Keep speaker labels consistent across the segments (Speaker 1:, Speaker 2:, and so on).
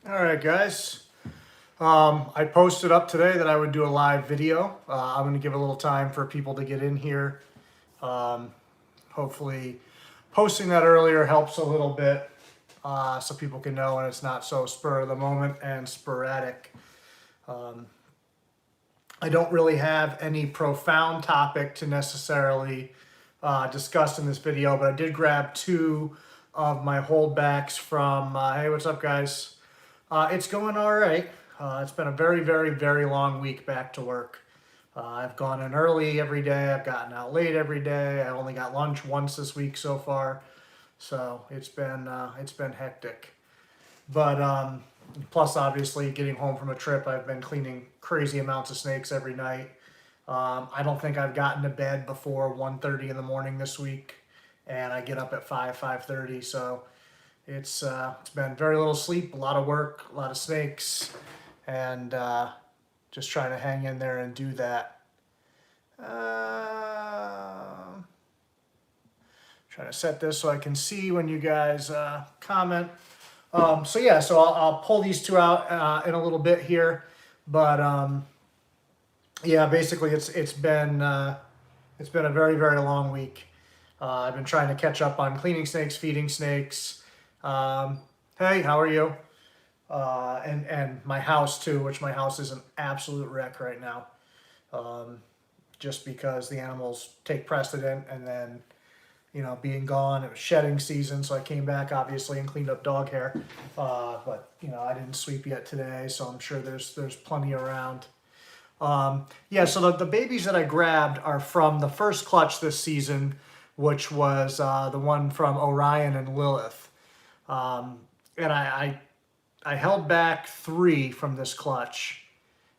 Speaker 1: All right, guys. I posted up today that I would do a live video. I'm going to give a little time for people to get in here. Um, Hopefully, posting that earlier helps a little bit so people can know and it's not so spur of the moment and sporadic. Um, I don't really have any profound topic to necessarily discuss in this video, but I did grab two of my holdbacks from, hey, what's up, guys? It's going all right. It's been a very, very, very long week back to work. I've gone in early every day. I've gotten out late every day. I only got lunch once this week so far, so it's been hectic. But plus, obviously, getting home from a trip, I've been cleaning crazy amounts of snakes every night. I don't think I've gotten to bed before 1:30 in the morning this week, and I get up at 5:30. So it's been very little sleep, a lot of work, a lot of snakes, and just trying to hang in there and do that. Trying to set this so I can see when you guys comment. So I'll pull these two out in a little bit here, but yeah, basically it's been a very, very long week. I've been trying to catch up on cleaning snakes, feeding snakes. Hey, how are you? And my house too, which my house is an absolute wreck right now. Just because the animals take precedent, and then being gone, it was shedding season, so I came back obviously and cleaned up dog hair. But I didn't sweep yet today, so I'm sure there's plenty around. Yeah, so the babies that I grabbed are from the first clutch this season, which was the one from Orion and Lilith. And I held back 3 from this clutch,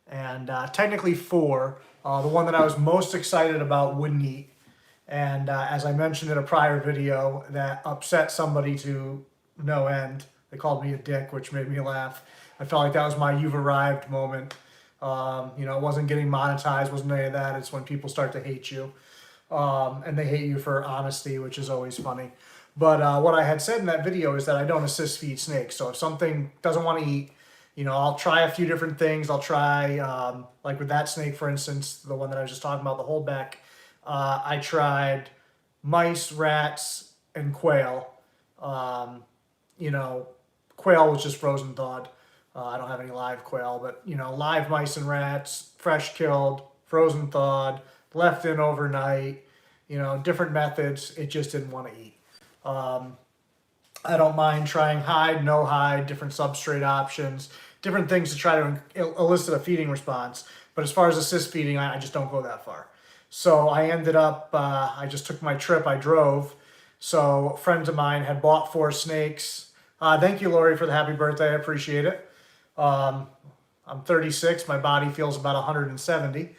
Speaker 1: and technically 4. The one that I was most excited about wouldn't eat. And as I mentioned in a prior video, that upset somebody to no end. They called me a dick, which made me laugh. I felt like that was my "you've arrived" moment. It wasn't getting monetized, wasn't any of that. It's when people start to hate you. And they hate you for honesty, which is always funny. But what I had said in that video is that I don't assist feed snakes. So if something doesn't want to eat, I'll try a few different things. I'll try, like with that snake, for instance, the one that I was just talking about, the holdback. I tried mice, rats, and quail. Quail was just frozen thawed. I don't have any live quail, but live mice and rats, fresh killed, frozen thawed, left in overnight. Different methods. It just didn't want to eat. I don't mind trying hide, no hide, different substrate options, different things to try to elicit a feeding response. But as far as assist feeding, I just don't go that far. So I ended up, I just took my trip, I drove. So friends of mine had bought 4 snakes. Thank you, Lori, for the happy birthday. I appreciate it. I'm 36. My body feels about 170,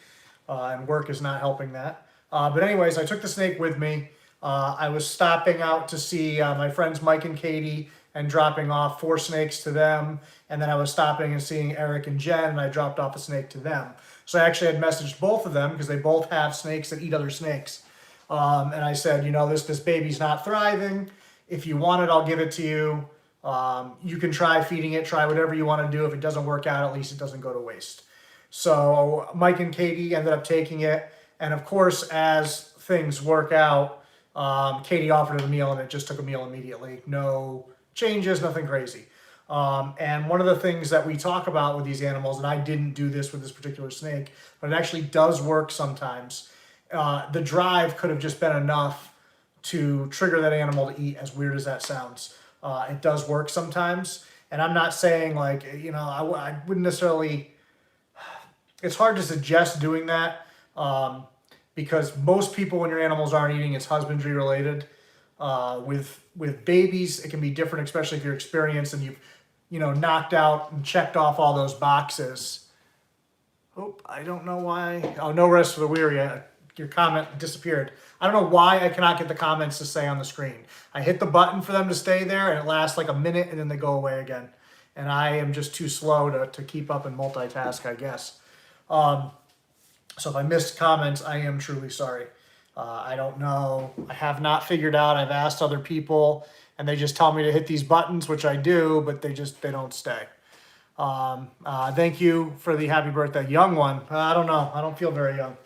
Speaker 1: and work is not helping that. But anyways, I took the snake with me. I was stopping out to see my friends Mike and Katie and dropping off 4 snakes to them. And then I was stopping and seeing Eric and Jen, and I dropped off a snake to them. So I actually had messaged both of them because they both have snakes that eat other snakes. And I said, this baby's not thriving. If you want it, I'll give it to you. You can try feeding it, try whatever you want to do. If it doesn't work out, at least it doesn't go to waste. So Mike and Katie ended up taking it. And of course, as things work out, Katie offered it a meal, and it just took a meal immediately. No changes, nothing crazy. And one of the things that we talk about with these animals, and I didn't do this with this particular snake, but it actually does work sometimes. The drive could have just been enough to trigger that animal to eat, as weird as that sounds. It does work sometimes. And I'm not saying I wouldn't necessarily, it's hard to suggest doing that. Because most people, when your animals aren't eating, it's husbandry related. With babies, it can be different, especially if you're experienced and you've knocked out and checked off all those boxes. Oh, I don't know why. Oh, no rest for the weary. Your comment disappeared. I don't know why I cannot get the comments to stay on the screen. I hit the button for them to stay there, and it lasts like a minute, and then they go away again. And I am just too slow to keep up and multitask, I guess. So if I missed comments, I am truly sorry. I don't know. I have not figured out. I've asked other people, and they just tell me to hit these buttons, which I do, but they don't stay. Thank you for the happy birthday. Young one. I don't know. I don't feel very young.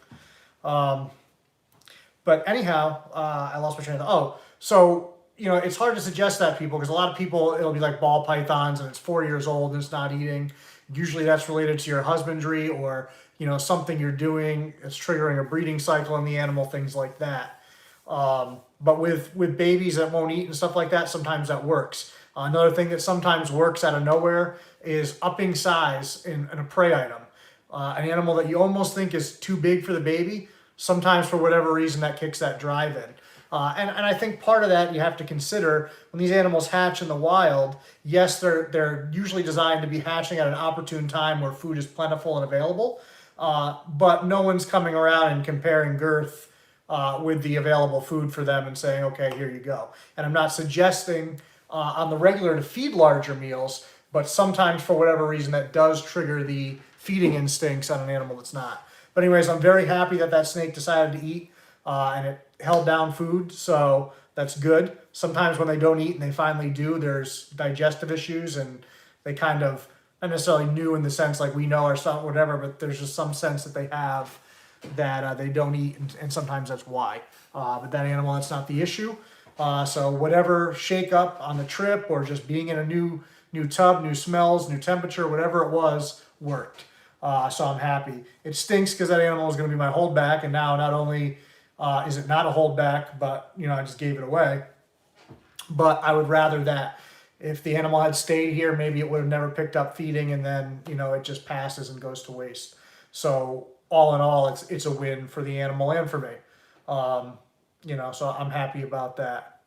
Speaker 1: But anyhow, I lost my train of thought. Oh, so, it's hard to suggest that to people because a lot of people, it'll be like ball pythons and it's 4 years old and it's not eating. Usually that's related to your husbandry or, something you're doing. It's triggering a breeding cycle in the animal, things like that. But with babies that won't eat and stuff like that, sometimes that works. Another thing that sometimes works out of nowhere is upping size in a prey item. An animal that you almost think is too big for the baby, sometimes for whatever reason that kicks that drive in. And I think part of that you have to consider when these animals hatch in the wild. Yes, they're usually designed to be hatching at an opportune time where food is plentiful and available, but no one's coming around and comparing girth with the available food for them and saying, okay, here you go. And I'm not suggesting on the regular to feed larger meals, but sometimes for whatever reason that does trigger the feeding instincts on an animal that's not. But anyways, I'm very happy that snake decided to eat and it held down food, so that's good. Sometimes when they don't eat and they finally do, there's digestive issues and they kind of, not necessarily new in the sense like we know or something, whatever, but there's just some sense that they have that they don't eat, and sometimes that's why. But that animal, that's not the issue. So whatever shake up on the trip or just being in a new tub, new smells, new temperature, whatever it was, worked. So I'm happy. It stinks because that animal is going to be my holdback, and now not only is it not a holdback, but I just gave it away. But I would rather that if the animal had stayed here, maybe it would have never picked up feeding, and then it just passes and goes to waste. So all in all, it's a win for the animal and for me. So I'm happy about that.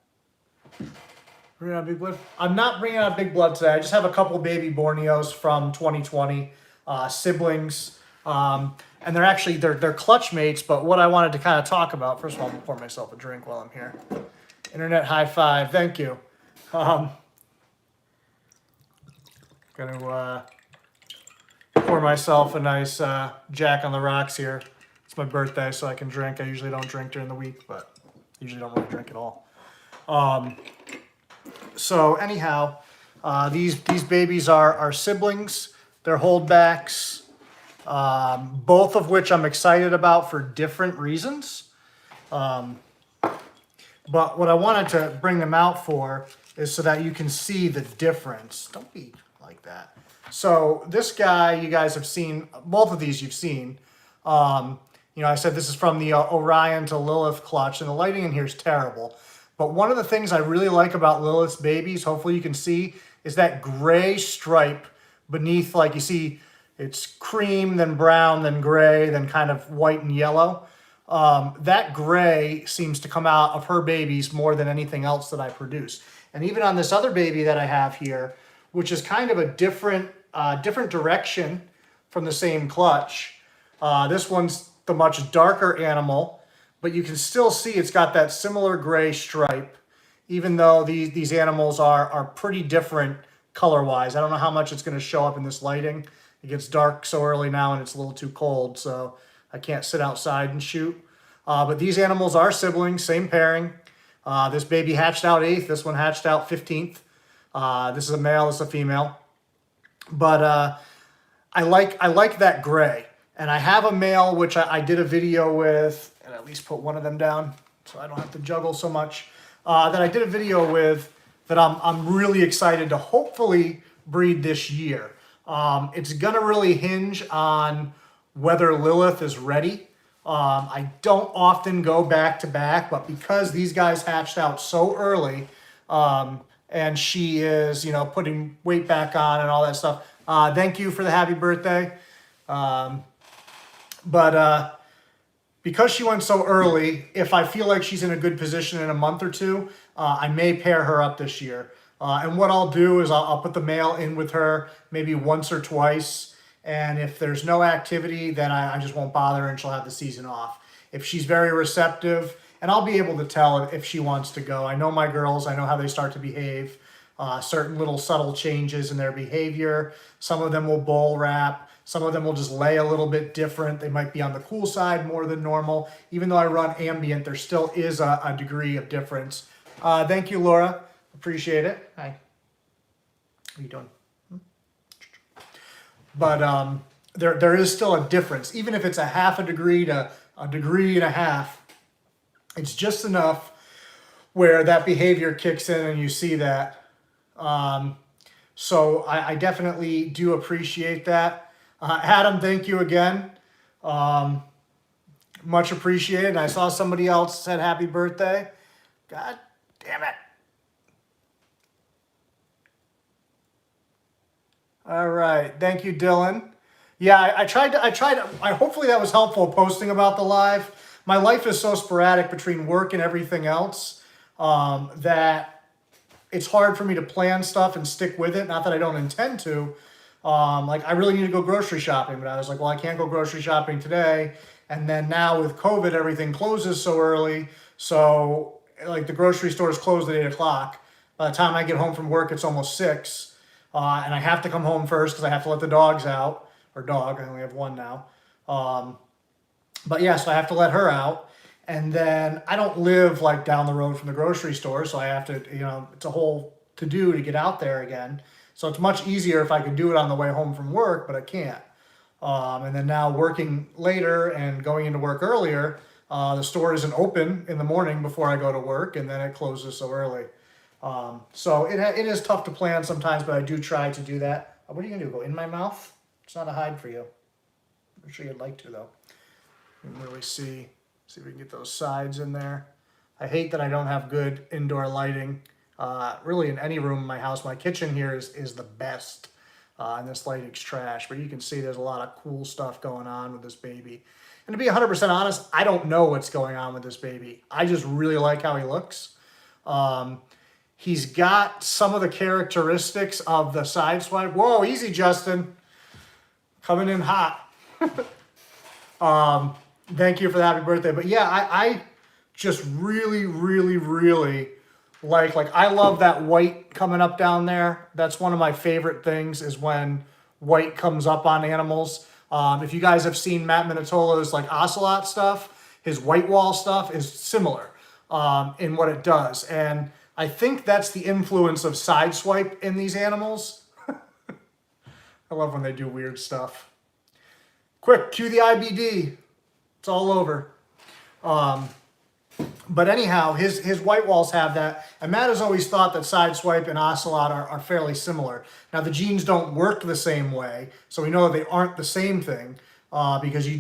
Speaker 1: Bringing out big blood? I'm not bringing out big blood today. I just have a couple baby Borneos from 2020, siblings, and they're clutch mates. But what I wanted to kind of talk about, first of all, I'm gonna pour myself a drink while I'm here. Internet high five, thank you. Gonna pour myself a nice Jack on the Rocks here. It's my birthday, so I can drink. I usually don't drink during the week, but usually don't really drink at all. So anyhow, these babies are siblings. They're holdbacks, both of which I'm excited about for different reasons. But what I wanted to bring them out for is so that you can see the difference. Don't be like that. So this guy, you guys have seen, both of these you've seen. I said this is from the Orion to Lilith clutch, and the lighting in here is terrible. But one of the things I really like about Lilith's babies, hopefully you can see, is that gray stripe beneath, like you see, it's cream, then brown, then gray, then kind of white and yellow. That gray seems to come out of her babies more than anything else that I produce. And even on this other baby that I have here, which is kind of a different direction from the same clutch. This one's the much darker animal, but you can still see it's got that similar gray stripe, even though these animals are pretty different color-wise. I don't know how much it's going to show up in this lighting. It gets dark so early now and it's a little too cold, so I can't sit outside and shoot. But these animals are siblings, same pairing. This baby hatched out 8th. This one hatched out 15th. This is a male, this is a female. But I like that gray. And I have a male, which I did a video with, and at least put one of them down so I don't have to juggle so much, that I did a video with that I'm really excited to hopefully breed this year. It's going to really hinge on whether Lilith is ready. I don't often go back to back, but because these guys hatched out so early, and she is, putting weight back on and all that stuff. Thank you for the happy birthday. But because she went so early, if I feel like she's in a good position in a month or two, I may pair her up this year. And what I'll do is I'll put the male in with her maybe once or twice. And if there's no activity, then I just won't bother and she'll have the season off. If she's very receptive, and I'll be able to tell if she wants to go. I know my girls, I know how they start to behave. Certain little subtle changes in their behavior. Some of them will bull wrap. Some of them will just lay a little bit different. They might be on the cool side more than normal. Even though I run ambient, there still is a degree of difference. Thank you, Laura. Appreciate it. Hi. How are you doing? but there is still a difference. Even if it's a half a degree to a degree and a half, it's just enough where that behavior kicks in and you see that. So I definitely do appreciate that. Adam, thank you again. Much appreciated. I saw somebody else said happy birthday. God damn it. All right. Thank you, Dylan. Yeah, I tried hopefully that was helpful posting about the live. My life is so sporadic between work and everything else that it's hard for me to plan stuff and stick with it. Not that I don't intend to. Like I really need to go grocery shopping, but I was like, well, I can't go grocery shopping today. And then now with COVID, everything closes so early. So like the grocery stores closed at 8 o'clock. By the time I get home from work, it's almost 6. And I have to come home first because I have to let the dogs out. Or dog, I only have one now. But yeah, so I have to let her out. And then I don't live like down the road from the grocery store. So I have to, it's a whole to-do to get out there again. So it's much easier if I could do it on the way home from work, but I can't. And then now working later and going into work earlier, the store isn't open in the morning before I go to work, and then it closes so early. So it is tough to plan sometimes, but I do try to do that. What are you going to do, go in my mouth? It's not a hide for you. I'm sure you'd like to, though. You can really see if we can get those sides in there. I hate that I don't have good indoor lighting. Really in any room in my house. My kitchen here is the best. And this lighting's trash. But you can see there's a lot of cool stuff going on with this baby. And to be 100% honest, I don't know what's going on with this baby. I just really like how he looks. He's got some of the characteristics of the side swipe. Whoa, easy, Justin. Coming in hot. Thank you for the happy birthday. But yeah, I just really, really, really like I love that white coming up down there. That's one of my favorite things is when white comes up on animals. If you guys have seen Matt Minatolo's like ocelot stuff, his white wall stuff is similar in what it does. And I think that's the influence of sideswipe in these animals. I love when they do weird stuff. Quick, cue the IBD. It's all over. But anyhow, his white walls have that. And Matt has always thought that sideswipe and ocelot are fairly similar. Now, the genes don't work the same way. So we know that they aren't the same thing because you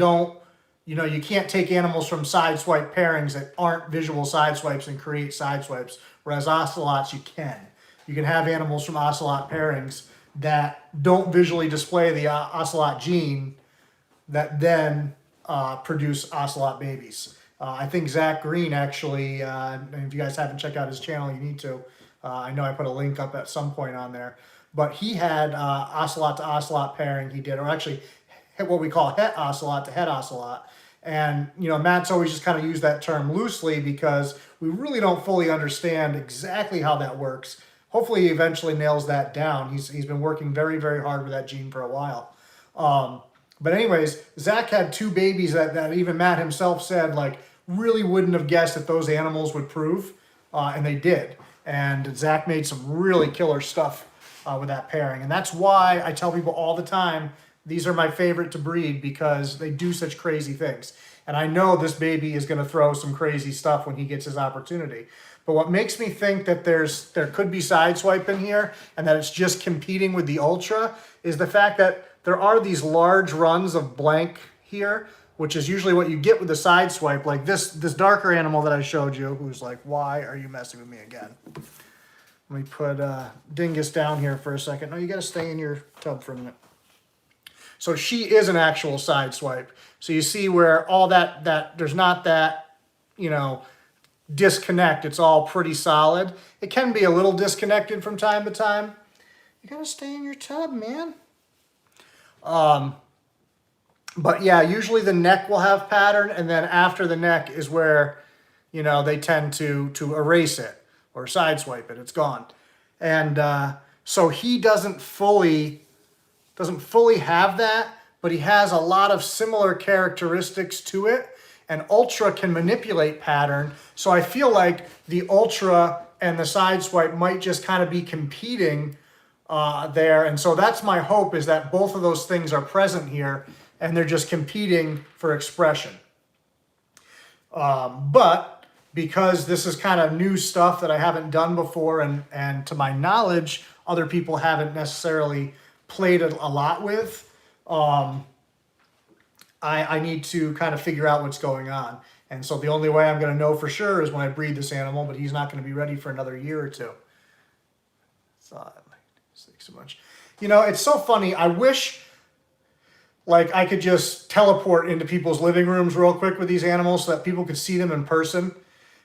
Speaker 1: can't take animals from sideswipe pairings that aren't visual sideswipes and create sideswipes. Whereas ocelots, you can. You can have animals from ocelot pairings that don't visually display the ocelot gene that then produce ocelot babies. I think Zach Green actually, and if you guys haven't checked out his channel, you need to. I know I put a link up at some point on there. But he had ocelot to ocelot pairing he did, or actually what we call het ocelot to het ocelot. And, Matt's always just kind of used that term loosely because we really don't fully understand exactly how that works. Hopefully he eventually nails that down. He's been working very, very hard with that gene for a while. But anyways, Zach had 2 babies that even Matt himself said, really wouldn't have guessed that those animals would prove, and they did. And Zach made some really killer stuff with that pairing. And that's why I tell people all the time, these are my favorite to breed because they do such crazy things. And I know this baby is going to throw some crazy stuff when he gets his opportunity. But what makes me think that there could be sideswipe in here and that it's just competing with the Ultra is the fact that there are these large runs of blank here, which is usually what you get with the sideswipe. Like this darker animal that I showed you, who's like, why are you messing with me again? Let me put Dingus down here for a second. No, you got to stay in your tub for a minute. So she is an actual sideswipe. So you see where all that there's not that, disconnect. It's all pretty solid. It can be a little disconnected from time to time. You got to stay in your tub, man. But yeah, usually the neck will have pattern, and then after the neck is where, they tend to erase it or sideswipe it. It's gone. And so he doesn't fully have that, but he has a lot of similar characteristics to it. And Ultra can manipulate pattern. So I feel like the Ultra and the sideswipe might just kind of be competing there. And so that's my hope, is that both of those things are present here and they're just competing for expression. But because this is kind of new stuff that I haven't done before, and to my knowledge, other people haven't necessarily played a lot with, I need to kind of figure out what's going on. And so the only way I'm going to know for sure is when I breed this animal, but he's not going to be ready for another year or two. So much. You know, it's so funny. I wish like I could just teleport into people's living rooms real quick with these animals so that people could see them in person.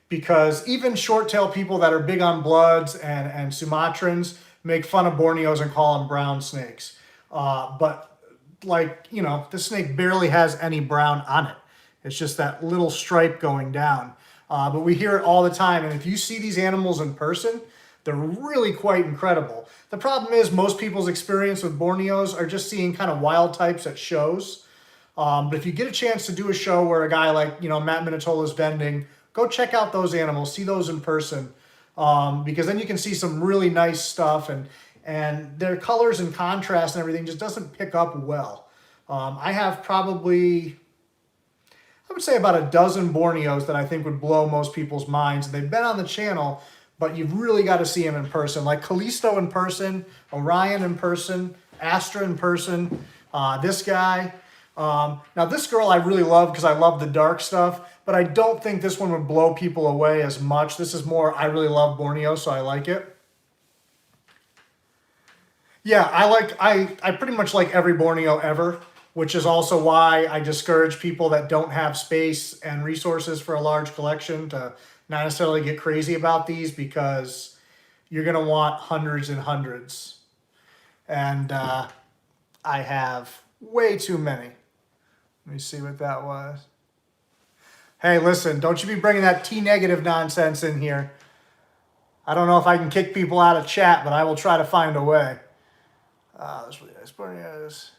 Speaker 1: Because even short-tail people that are big on bloods and Sumatrans make fun of Borneos and call them brown snakes. But like, you know, this snake barely has any brown on it. It's just that little stripe going down. But we hear it all the time. And if you see these animals in person, they're really quite incredible. The problem is most people's experience with Borneos are just seeing kind of wild types at shows. But if you get a chance to do a show where a guy like, you know, Matt Minatola is vending, go check out those animals, see those in person. Because then you can see some really nice stuff, and their colors and contrast and everything just doesn't pick up well. I have probably, I would say about a dozen Borneos that I think would blow most people's minds. They've been on the channel, but you've really got to see him in person. Like Callisto in person, Orion in person, Astra in person, this guy. Now this girl I really love because I love the dark stuff, but I don't think this one would blow people away as much. This is more, I really love Borneo, so I like it. Yeah, I pretty much like every Borneo ever, which is also why I discourage people that don't have space and resources for a large collection to not necessarily get crazy about these, because you're going to want hundreds and hundreds. And I have way too many. Let me see what that was. Hey, listen, don't you be bringing that T-negative nonsense in here. I don't know if I can kick people out of chat, but I will try to find a way. That's really nice.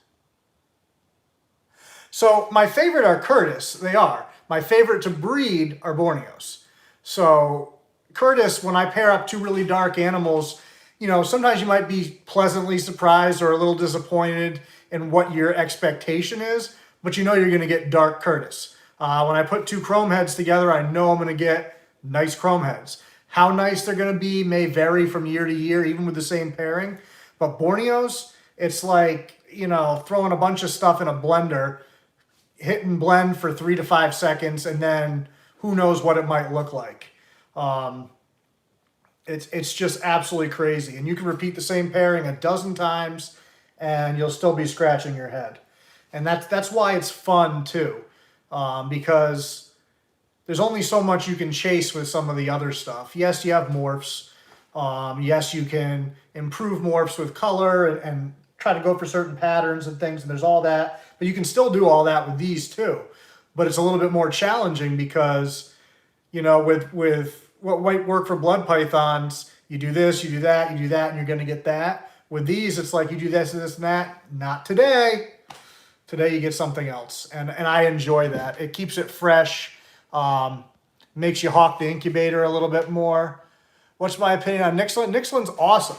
Speaker 1: So my favorite are Curtis. They are. My favorite to breed are Borneos. So Curtis, when I pair up two really dark animals, you know, sometimes you might be pleasantly surprised or a little disappointed in what your expectation is, but you know you're going to get dark Curtis. When I put two chrome heads together, I know I'm going to get nice chrome heads. How nice they're going to be may vary from year to year, even with the same pairing. But Borneos, it's like, you know, throwing a bunch of stuff in a blender, hit and blend for 3 to 5 seconds, and then who knows what it might look like. It's just absolutely crazy. And you can repeat the same pairing a dozen times and you'll still be scratching your head. And that's why it's fun too. Because there's only so much you can chase with some of the other stuff. Yes, you have morphs. Yes, you can improve morphs with color and try to go for certain patterns and things, and there's all that. But you can still do all that with these too. But it's a little bit more challenging because, you know, with what might work for blood pythons, you do this, you do that, you do that, and you're going to get that. With these, it's like you do this and this and that. Not today. Today you get something else. And I enjoy that. It keeps it fresh. Makes you hawk the incubator a little bit more. What's my opinion on Nixlin? Nixlin's awesome.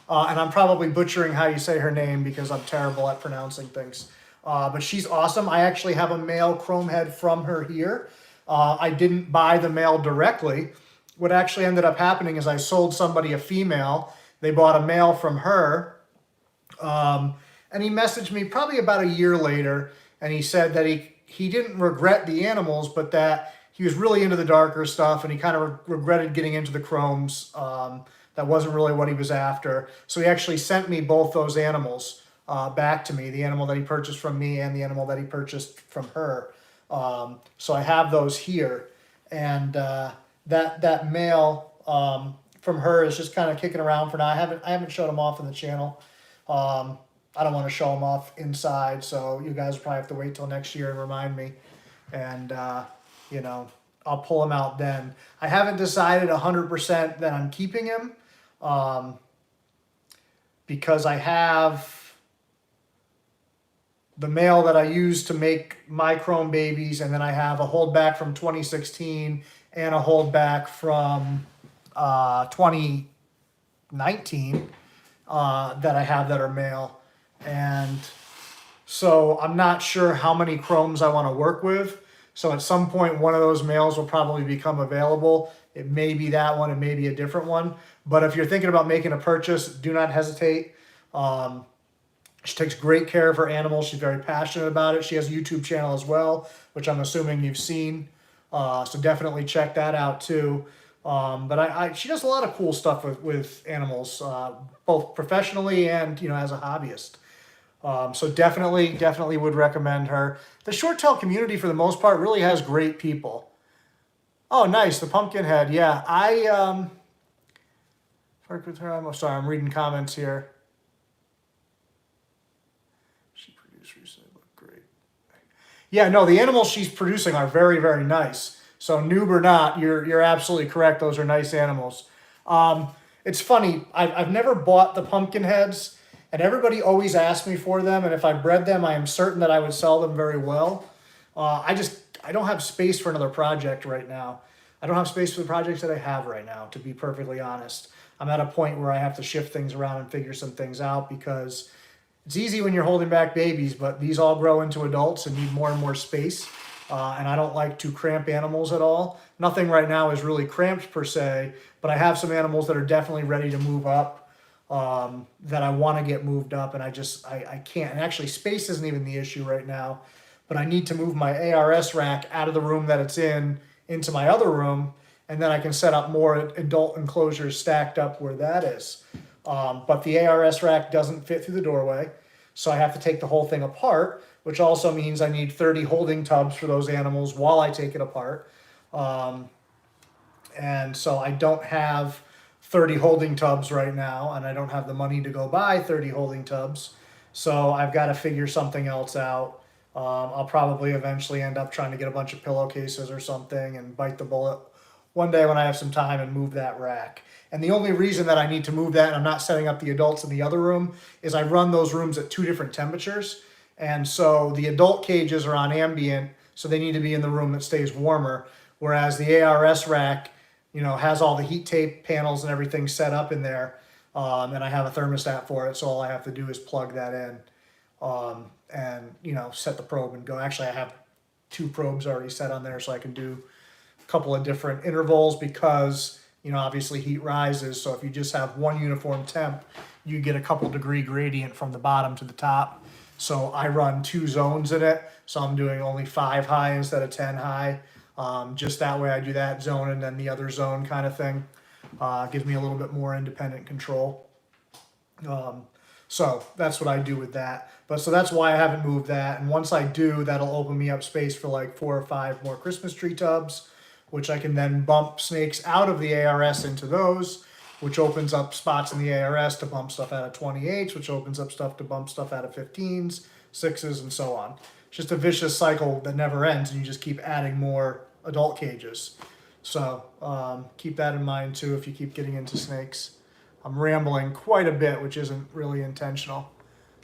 Speaker 1: And I'm probably butchering how you say her name because I'm terrible at pronouncing things. But she's awesome. I actually have a male chrome head from her here. I didn't buy the male directly. What actually ended up happening is I sold somebody a female. They bought a male from her. And he messaged me probably about a year later, and he said that he didn't regret the animals, but that he was really into the darker stuff, and he kind of regretted getting into the chromes. That wasn't really what he was after. So he actually sent me both those animals back to me, the animal that he purchased from me and the animal that he purchased from her. So I have those here. And that male from her is just kind of kicking around for now. I haven't showed him off in the channel. I don't want to show him off inside, so you guys will probably have to wait till next year and remind me. And, you know, I'll pull him out then. I haven't decided 100% that I'm keeping him because I have the male that I use to make my chrome babies, and then I have a holdback from 2016 and a holdback from 2019. that I have that are male. And so I'm not sure how many chromes I want to work with. So at some point, one of those males will probably become available. It may be that one, it may be a different one. But if you're thinking about making a purchase, do not hesitate. Um, she takes great care of her animals. She's very passionate about it. She has a YouTube channel as well, which I'm assuming you've seen. So definitely check that out too. But she does a lot of cool stuff with animals, both professionally and as a hobbyist. So definitely would recommend her. The short tail community for the most part really has great people. Oh, nice, the pumpkin head. Yeah, I worked with her. I'm sorry, I'm reading comments here. She produced recently, look great. Yeah, no, the animals she's producing are very nice. So noob or not, you're absolutely correct. Those are nice animals. It's funny. I've never bought the pumpkin heads. And everybody always asks me for them, and if I bred them, I am certain that I would sell them very well. I don't have space for another project right now. I don't have space for the projects that I have right now, to be perfectly honest. I'm at a point where I have to shift things around and figure some things out because it's easy when you're holding back babies, but these all grow into adults and need more and more space. And I don't like to cramp animals at all. Nothing right now is really cramped per se, but I have some animals that are definitely ready to move up. That I want to get moved up, and I can't. And actually, space isn't even the issue right now, but I need to move my ARS rack out of the room that it's in into my other room, and then I can set up more adult enclosures stacked up where that is. But the ARS rack doesn't fit through the doorway, so I have to take the whole thing apart, which also means I need 30 holding tubs for those animals while I take it apart. And so I don't have 30 holding tubs right now, and I don't have the money to go buy 30 holding tubs. So I've got to figure something else out. I'll probably eventually end up trying to get a bunch of pillowcases or something and bite the bullet one day when I have some time and move that rack. And the only reason that I need to move that, and I'm not setting up the adults in the other room, is I run those rooms at 2 different temperatures. And so the adult cages are on ambient, so they need to be in the room that stays warmer. Whereas the ARS rack, has all the heat tape panels and everything set up in there. And I have a thermostat for it, so all I have to do is plug that in and, set the probe and go. Actually, I have 2 probes already set on there, so I can do a couple of different intervals because, obviously heat rises. So if you just have one uniform temp, you get a couple degree gradient from the bottom to the top. So I run 2 zones in it. So I'm doing only 5 high instead of 10 high. Just that way I do that zone and then the other zone kind of thing. Gives me a little bit more independent control. So that's what I do with that. But so that's why I haven't moved that. And once I do, that'll open me up space for like 4 or 5 more Christmas tree tubs, which I can then bump snakes out of the ARS into those, which opens up spots in the ARS to bump stuff out of 28s, which opens up stuff to bump stuff out of 15s, 6s, and so on. It's just a vicious cycle that never ends, and you just keep adding more adult cages. So keep that in mind too if you keep getting into snakes. I'm rambling quite a bit, which isn't really intentional.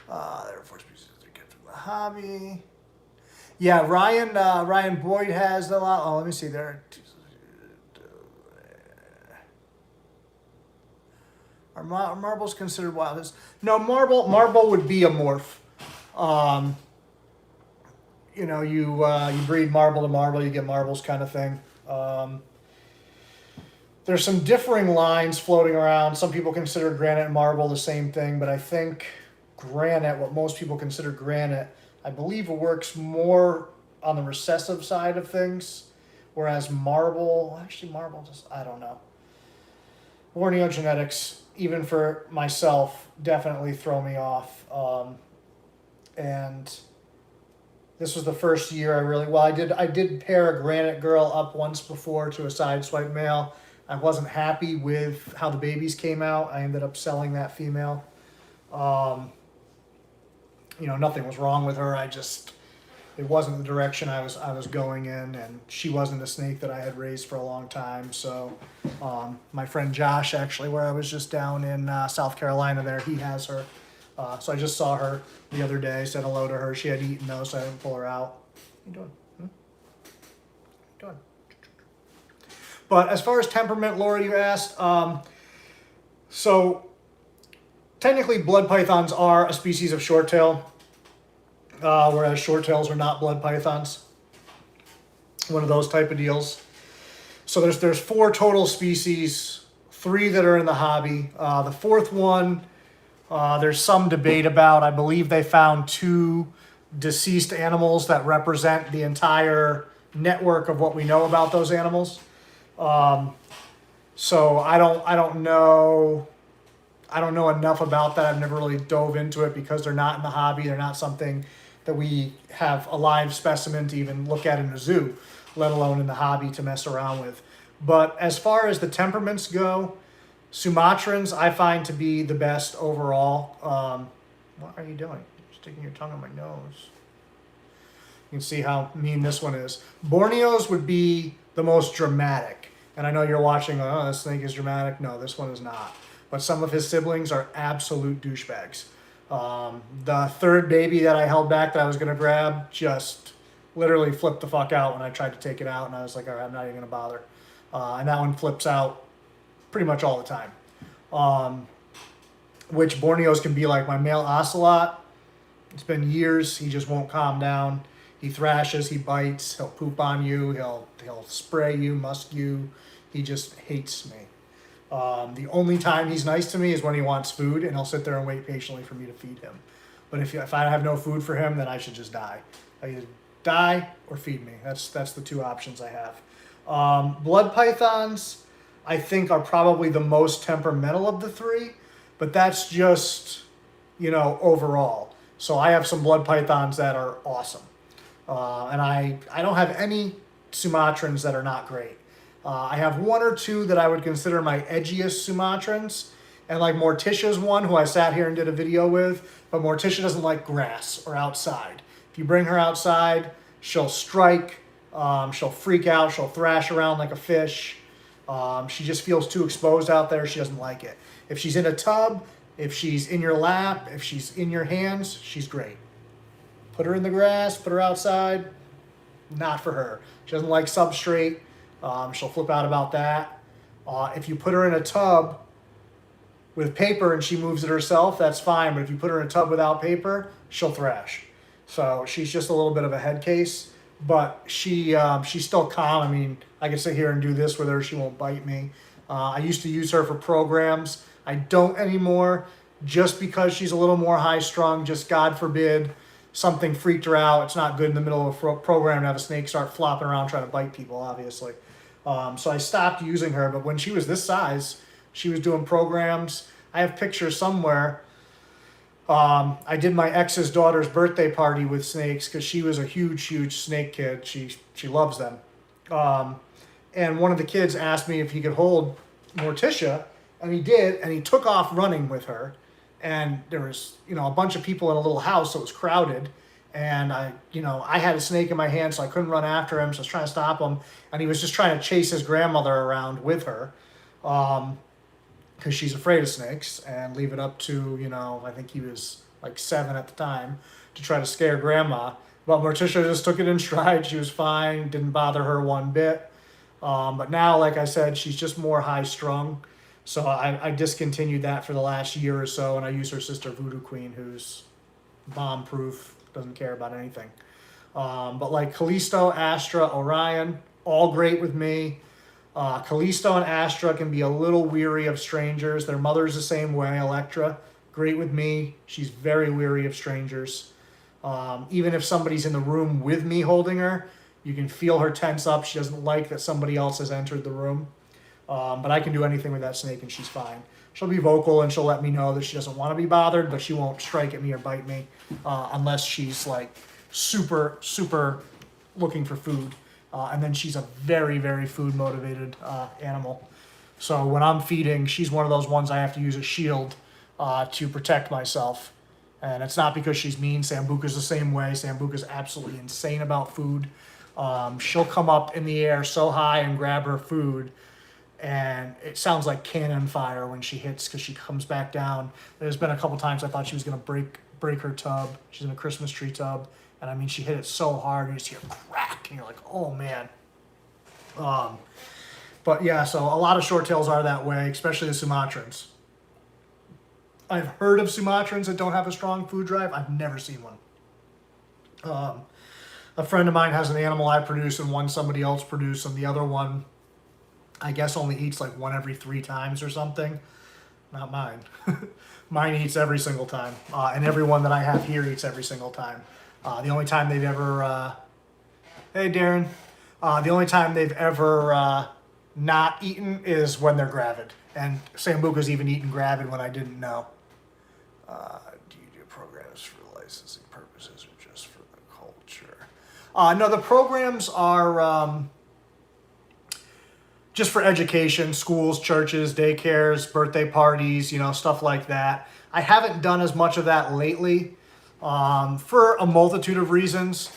Speaker 1: There are 4 species to get from the hobby. Yeah, Ryan Boyd has a lot. Oh, let me see. There are 2. Are marbles considered wild? No, marble would be a morph. You breed marble to marble, you get marbles kind of thing. There's some differing lines floating around. Some people consider granite and marble the same thing, but I think granite, what most people consider granite, I believe it works more on the recessive side of things, whereas marble just, I don't know. Borneo genetics, even for myself, definitely throw me off. And this was the first year I did pair a granite girl up once before to a sideswipe male. I wasn't happy with how the babies came out. I ended up selling that female. Nothing was wrong with her. It wasn't the direction I was going in, and she wasn't a snake that I had raised for a long time. So my friend Josh, actually, where I was just down in South Carolina there, he has her. So I just saw her the other day, said hello to her. She had eaten though, so I didn't pull her out. What are you doing? What are you doing? But as far as temperament, Laura, you asked, so technically blood pythons are a species of shorttail, whereas shorttails are not blood pythons. One of those type of deals. So there's 4 total species, 3 that are in the hobby. The 4th one, there's some debate about. I believe they found 2 deceased animals that represent the entire network of what we know about those animals. So I don't know. I don't know enough about that. I've never really dove into it because they're not in the hobby. They're not something that we have a live specimen to even look at in a zoo, let alone in the hobby to mess around with. But as far as the temperaments go, Sumatrans I find to be the best overall. What are you doing? Sticking your tongue on my nose. You can see how mean this one is. Borneos would be the most dramatic. And I know you're watching, oh, this snake is dramatic. No, this one is not. But some of his siblings are absolute douchebags. The 3rd baby that I held back that I was going to grab just literally flipped the fuck out when I tried to take it out. And I was like, all right, I'm not even going to bother. And that one flips out pretty much all the time. Which Borneos can be like. My male ocelot, it's been years. He just won't calm down. He thrashes, he bites, he'll poop on you, he'll spray you, musk you. He just hates me. The only time he's nice to me is when he wants food, and he'll sit there and wait patiently for me to feed him. But if I have no food for him, then I should just die. I either die or feed me. That's the 2 options I have. Blood pythons, I think, are probably the most temperamental of the 3, but that's just, overall. So I have some blood pythons that are awesome. And I don't have any Sumatrans that are not great. I have 1 or 2 that I would consider my edgiest Sumatrans. And like Morticia's one, who I sat here and did a video with. But Morticia doesn't like grass or outside. If you bring her outside, she'll strike. She'll freak out. She'll thrash around like a fish. She just feels too exposed out there. She doesn't like it. If she's in a tub, if she's in your lap, if she's in your hands, she's great. Put her in the grass, put her outside, not for her. She doesn't like substrate. She'll flip out about that. If you put her in a tub with paper and she moves it herself, that's fine. But if you put her in a tub without paper, she'll thrash. So she's just a little bit of a head case. But she's still calm. I mean, I can sit here and do this with her. She won't bite me. I used to use her for programs. I don't anymore just because she's a little more high-strung. Just God forbid something freaked her out. It's not good in the middle of a program to have a snake start flopping around trying to bite people, obviously. So I stopped using her. But when she was this size, she was doing programs. I have pictures somewhere. I did my ex's daughter's birthday party with snakes because she was a huge snake kid. She loves them. And one of the kids asked me if he could hold Morticia, and he did, and he took off running with her. And there was, a bunch of people in a little house, so it was crowded. And I had a snake in my hand, so I couldn't run after him, so I was trying to stop him. And he was just trying to chase his grandmother around with her, because she's afraid of snakes, and leave it up to, I think he was like 7 at the time, to try to scare grandma. But Morticia just took it in stride. She was fine, didn't bother her one bit. But now, like I said, she's just more high-strung. So I discontinued that for the last year or so, and I use her sister Voodoo Queen, who's bomb-proof, doesn't care about anything. But like Callisto, Astra, Orion, all great with me. Callisto and Astra can be a little weary of strangers. Their mother's the same way, Electra. Great with me. She's very weary of strangers. Even if somebody's in the room with me holding her, you can feel her tense up. She doesn't like that somebody else has entered the room. But I can do anything with that snake and she's fine. She'll be vocal and she'll let me know that she doesn't want to be bothered, but she won't strike at me or bite me unless she's like super looking for food. And then she's a very food motivated animal. So when I'm feeding, she's one of those ones I have to use a shield to protect myself. And it's not because she's mean. Sambuca's the same way. Sambuca's absolutely insane about food. She'll come up in the air so high and grab her food, and it sounds like cannon fire when she hits because she comes back down. There's been a couple times I thought she was going to break her tub. She's in a Christmas tree tub, and I mean, she hit it so hard, you just hear crack, and you're like, oh man. But yeah, so a lot of short tails are that way, especially the Sumatrans. I've heard of Sumatrans that don't have a strong food drive. I've never seen one. A friend of mine has an animal I produce and one somebody else produce, and the other one, I guess, only eats like one every 3 times or something. Not mine. Mine eats every single time, and everyone that I have here eats every single time. The only time they've ever, hey Darren, the only time they've ever not eaten is when they're gravid. And Sambuca's even eaten gravid when I didn't know. Do you do programs for licensing purposes or just for the culture? No, the programs are just for education, schools, churches, daycares, birthday parties, stuff like that. I haven't done as much of that lately for a multitude of reasons.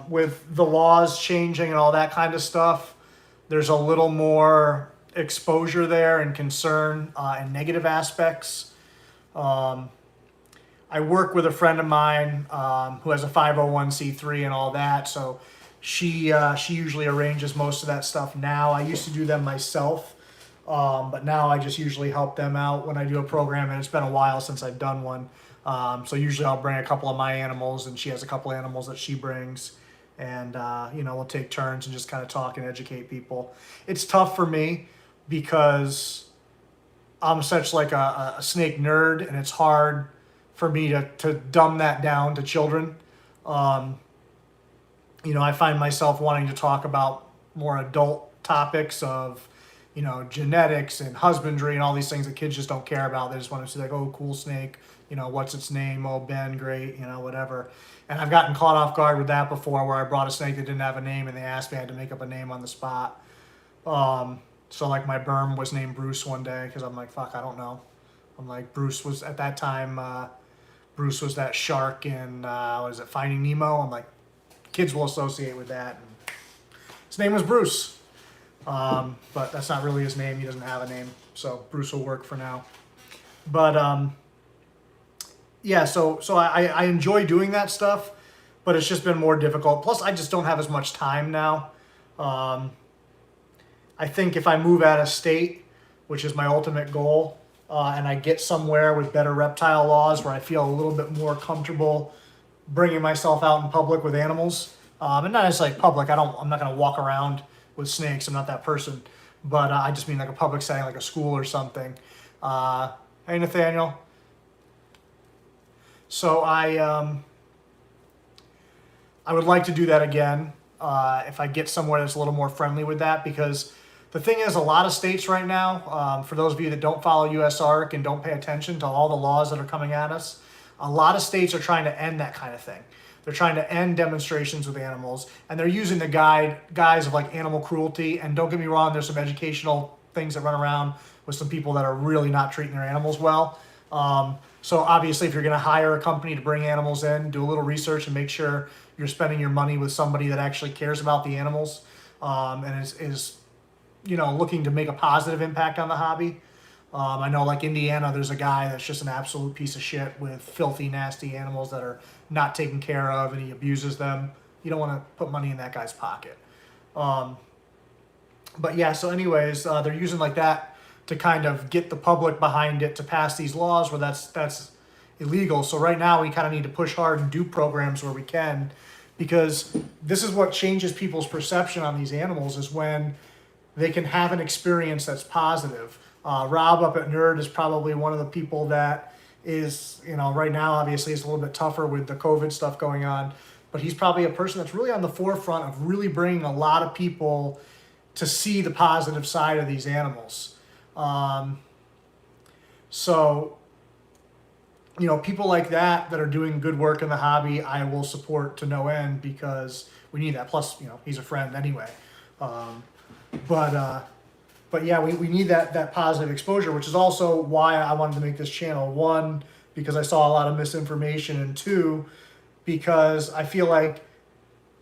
Speaker 1: With the laws changing and all that kind of stuff, there's a little more exposure there and concern and negative aspects. I work with a friend of mine who has a 501c3 and all that, so she usually arranges most of that stuff now. I used to do them myself, but now I just usually help them out when I do a program, and it's been a while since I've done one. So usually I'll bring a couple of my animals, and she has a couple of animals that she brings, and we'll take turns and just kind of talk and educate people. It's tough for me because I'm such like a snake nerd, and it's hard for me to dumb that down to children. I find myself wanting to talk about more adult topics of, genetics and husbandry and all these things that kids just don't care about. They just want to see like, oh, cool snake, what's its name? Oh, Ben, great, whatever. And I've gotten caught off guard with that before, where I brought a snake that didn't have a name and they asked me, I had to make up a name on the spot. So like my berm was named Bruce one day because I'm like, fuck, I don't know. I'm like, Bruce was at that time, Bruce was that shark in, Finding Nemo? I'm like, kids will associate with that. And his name was Bruce. But that's not really his name. He doesn't have a name. So Bruce will work for now. But yeah, so I enjoy doing that stuff, but it's just been more difficult. Plus, I just don't have as much time now. I think if I move out of state, which is my ultimate goal, and I get somewhere with better reptile laws where I feel a little bit more comfortable bringing myself out in public with animals, and not as like public. I'm not going to walk around with snakes. I'm not that person, but I just mean like a public setting, like a school or something. Hey, Nathaniel. So I would like to do that again if I get somewhere that's a little more friendly with that, because the thing is, a lot of states right now, for those of you that don't follow USARC and don't pay attention to all the laws that are coming at us, a lot of states are trying to end that kind of thing. They're trying to end demonstrations with animals, and they're using the guise of like animal cruelty. And don't get me wrong, there's some educational things that run around with some people that are really not treating their animals well. So obviously, if you're going to hire a company to bring animals in, do a little research and make sure you're spending your money with somebody that actually cares about the animals and is looking to make a positive impact on the hobby. I know like Indiana, there's a guy that's just an absolute piece of shit with filthy, nasty animals that are not taken care of, and he abuses them. You don't want to put money in that guy's pocket. But yeah, so anyways, they're using like that to kind of get the public behind it to pass these laws where that's illegal. So right now we kind of need to push hard and do programs where we can, because this is what changes people's perception on these animals, is when they can have an experience that's positive. Rob up at Nerd is probably one of the people that is, right now obviously it's a little bit tougher with the COVID stuff going on, but he's probably a person that's really on the forefront of really bringing a lot of people to see the positive side of these animals. So, people like that are doing good work in the hobby, I will support to no end, because we need that. Plus, he's a friend anyway. But yeah, we need that positive exposure, which is also why I wanted to make this channel. One, because I saw a lot of misinformation, and two, because I feel like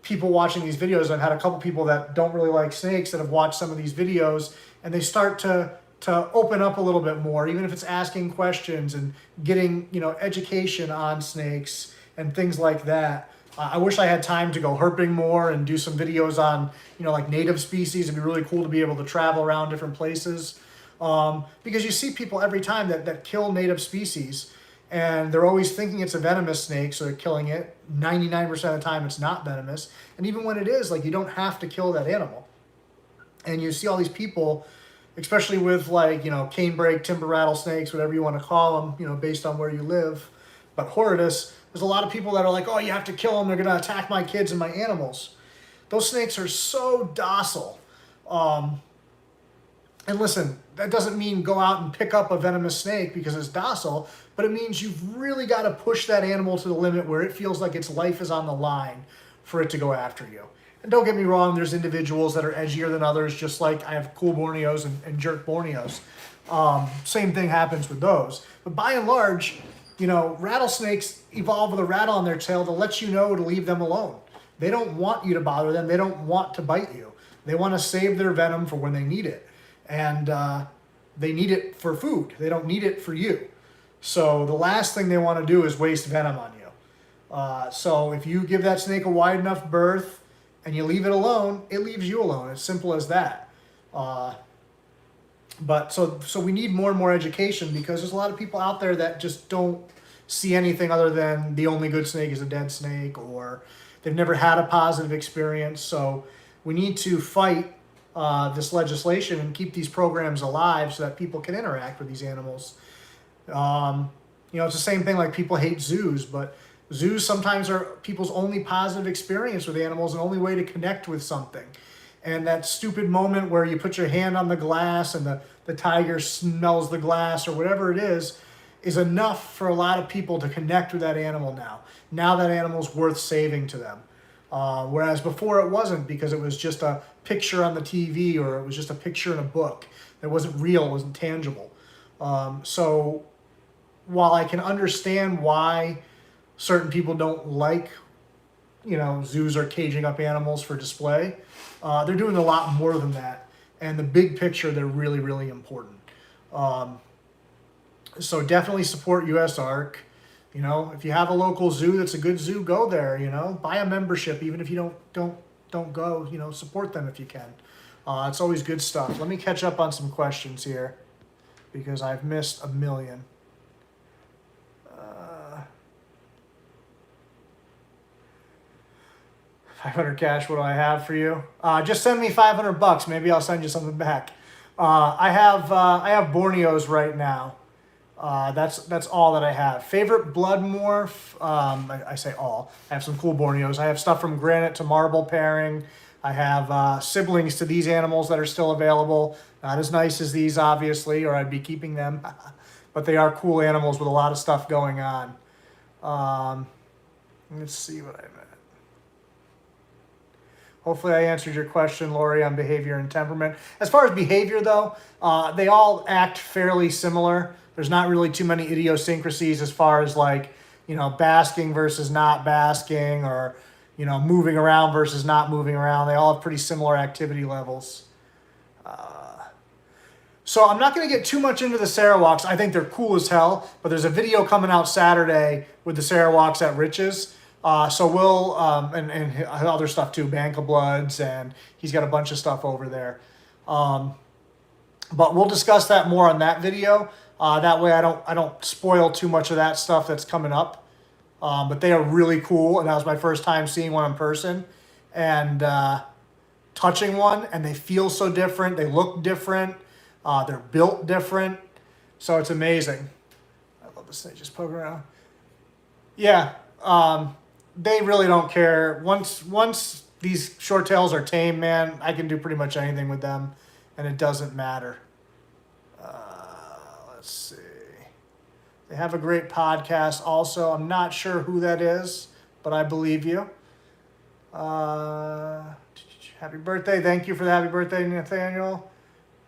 Speaker 1: people watching these videos, I've had a couple people that don't really like snakes that have watched some of these videos, and they start to open up a little bit more, even if it's asking questions and getting, education on snakes and things like that. I wish I had time to go herping more and do some videos on, like native species. It'd be really cool to be able to travel around different places. Because you see people every time that kill native species, and they're always thinking it's a venomous snake, so they're killing it. 99% of the time it's not venomous. And even when it is, like, you don't have to kill that animal. And you see all these people, especially with, like, canebrake, timber rattlesnakes, whatever you want to call them, based on where you live. But horridus, there's a lot of people that are like, oh, you have to kill them, they're going to attack my kids and my animals. Those snakes are so docile. And listen, that doesn't mean go out and pick up a venomous snake because it's docile, but it means you've really got to push that animal to the limit where it feels like its life is on the line for it to go after you. And don't get me wrong, there's individuals that are edgier than others, just like I have cool Borneos and jerk Borneos. Same thing happens with those. But by and large, rattlesnakes evolve with a rattle on their tail to let you know to leave them alone. They don't want you to bother them. They don't want to bite you. They want to save their venom for when they need it. And they need it for food. They don't need it for you. So the last thing they want to do is waste venom on you. So if you give that snake a wide enough berth and you leave it alone, it leaves you alone. It's simple as that. But so we need more and more education, because there's a lot of people out there that just don't see anything other than the only good snake is a dead snake, or they've never had a positive experience. So we need to fight this legislation and keep these programs alive so that people can interact with these animals. It's the same thing, like people hate zoos, but zoos sometimes are people's only positive experience with animals and only way to connect with something. And that stupid moment where you put your hand on the glass and the tiger smells the glass or whatever it is enough for a lot of people to connect with that animal now. Now that animal's worth saving to them. Whereas before it wasn't, because it was just a picture on the TV, or it was just a picture in a book. It wasn't real, it wasn't tangible. So while I can understand why certain people don't like, zoos are caging up animals for display, they're doing a lot more than that. And the big picture, they're really, really important. So definitely support USARK. If you have a local zoo that's a good zoo, go there. Buy a membership, even if you don't go. Support them if you can. It's always good stuff. Let me catch up on some questions here, because I've missed a million. 500 cash. What do I have for you? Just send me $500. Maybe I'll send you something back. I have Borneos right now. That's all that I have. Favorite blood morph? I say all. I have some cool Borneos. I have stuff from granite to marble pairing. I have siblings to these animals that are still available. Not as nice as these, obviously, or I'd be keeping them. But they are cool animals with a lot of stuff going on. Let's see what I meant. Hopefully I answered your question, Lori, on behavior and temperament. As far as behavior, though, they all act fairly similar. There's not really too many idiosyncrasies as far as, like, basking versus not basking, or, moving around versus not moving around. They all have pretty similar activity levels. So I'm not going to get too much into the Sarawaks. I think they're cool as hell, but there's a video coming out Saturday with the Sarawaks at Rich's. So we'll, and other stuff too, Bank of Bloods, and he's got a bunch of stuff over there. But we'll discuss that more on that video. That way I don't spoil too much of that stuff that's coming up. But they are really cool, and that was my first time seeing one in person and touching one, and they feel so different. They look different. They're built different. So it's amazing. I love this thing. Just poke around. Yeah. They really don't care. Once these short tails are tame, man, I can do pretty much anything with them, and it doesn't matter. Let's see. They have a great podcast also. I'm not sure who that is, but I believe you. Happy birthday. Thank you for the happy birthday, Nathaniel.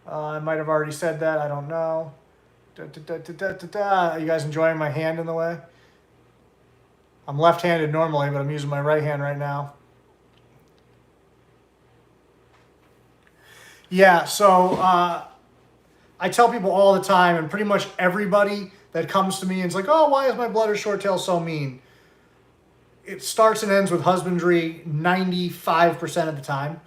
Speaker 1: I might have already said that. I don't know. Are you guys enjoying my hand in the way? I'm left-handed normally, but I'm using my right hand right now. Yeah, so I tell people all the time, and pretty much everybody that comes to me and is like, oh, why is my blood or short tail so mean? It starts and ends with husbandry 95% of the time.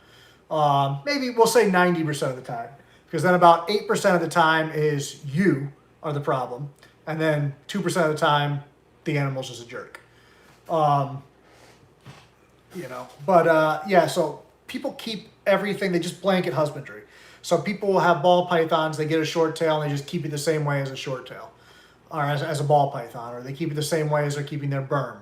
Speaker 1: Maybe we'll say 90% of the time. because then about 8% of the time is you are the problem, and then 2% of the time the animal's just a jerk. But yeah, so people keep everything, they just blanket husbandry. So people will have ball pythons, they get a short tail and they just keep it the same way as a short tail, or as a ball python, or they keep it the same way as they're keeping their berm.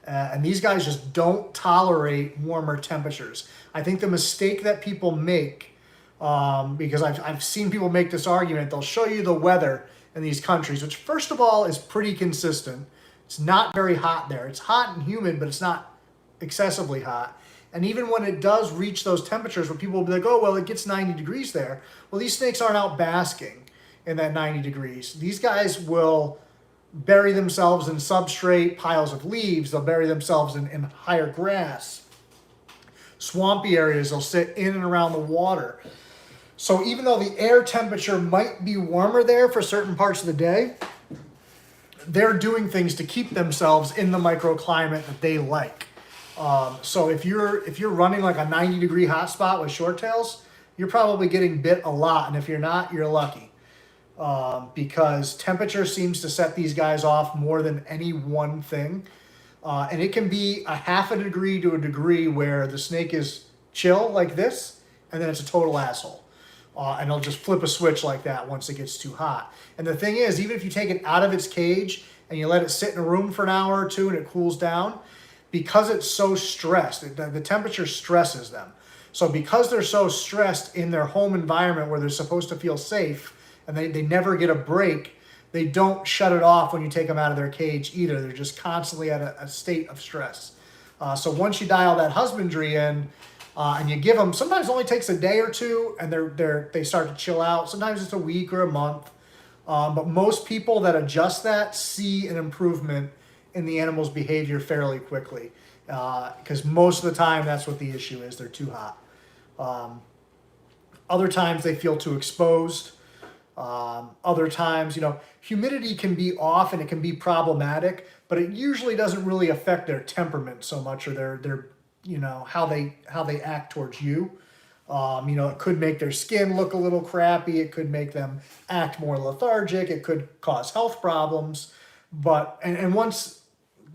Speaker 1: And these guys just don't tolerate warmer temperatures. I think the mistake that people make, because I've seen people make this argument, they'll show you the weather in these countries, which first of all is pretty consistent. It's not very hot there. It's hot and humid, but it's not excessively hot. And even when it does reach those temperatures where people will be like, oh, well, it gets 90 degrees there. Well, these snakes aren't out basking in that 90 degrees. These guys will bury themselves in substrate, piles of leaves. They'll bury themselves in higher grass. Swampy areas, they'll sit in and around the water. So even though the air temperature might be warmer there for certain parts of the day, they're doing things to keep themselves in the microclimate that they like. So if you're running like a 90 degree hot spot with short tails, you're probably getting bit a lot. And if you're not, you're lucky. Because temperature seems to set these guys off more than any one thing. And it can be a half a degree to a degree where the snake is chill like this, and then it's a total asshole. And it'll just flip a switch like that once it gets too hot. And the thing is, even if you take it out of its cage and you let it sit in a room for an hour or two and it cools down, because it's so stressed, the temperature stresses them. So because they're so stressed in their home environment where they're supposed to feel safe, and they never get a break, they don't shut it off when you take them out of their cage either. They're just constantly at a state of stress. So once you dial that husbandry in, and you give them, sometimes it only takes a day or two, and they start to chill out. Sometimes it's a week or a month. But most people that adjust that see an improvement in the animal's behavior fairly quickly. Because most of the time, that's what the issue is. They're too hot. Other times, they feel too exposed. Other times, humidity can be off and it can be problematic, but it usually doesn't really affect their temperament so much, or their how they act towards you. It could make their skin look a little crappy. It could make them act more lethargic. It could cause health problems. But once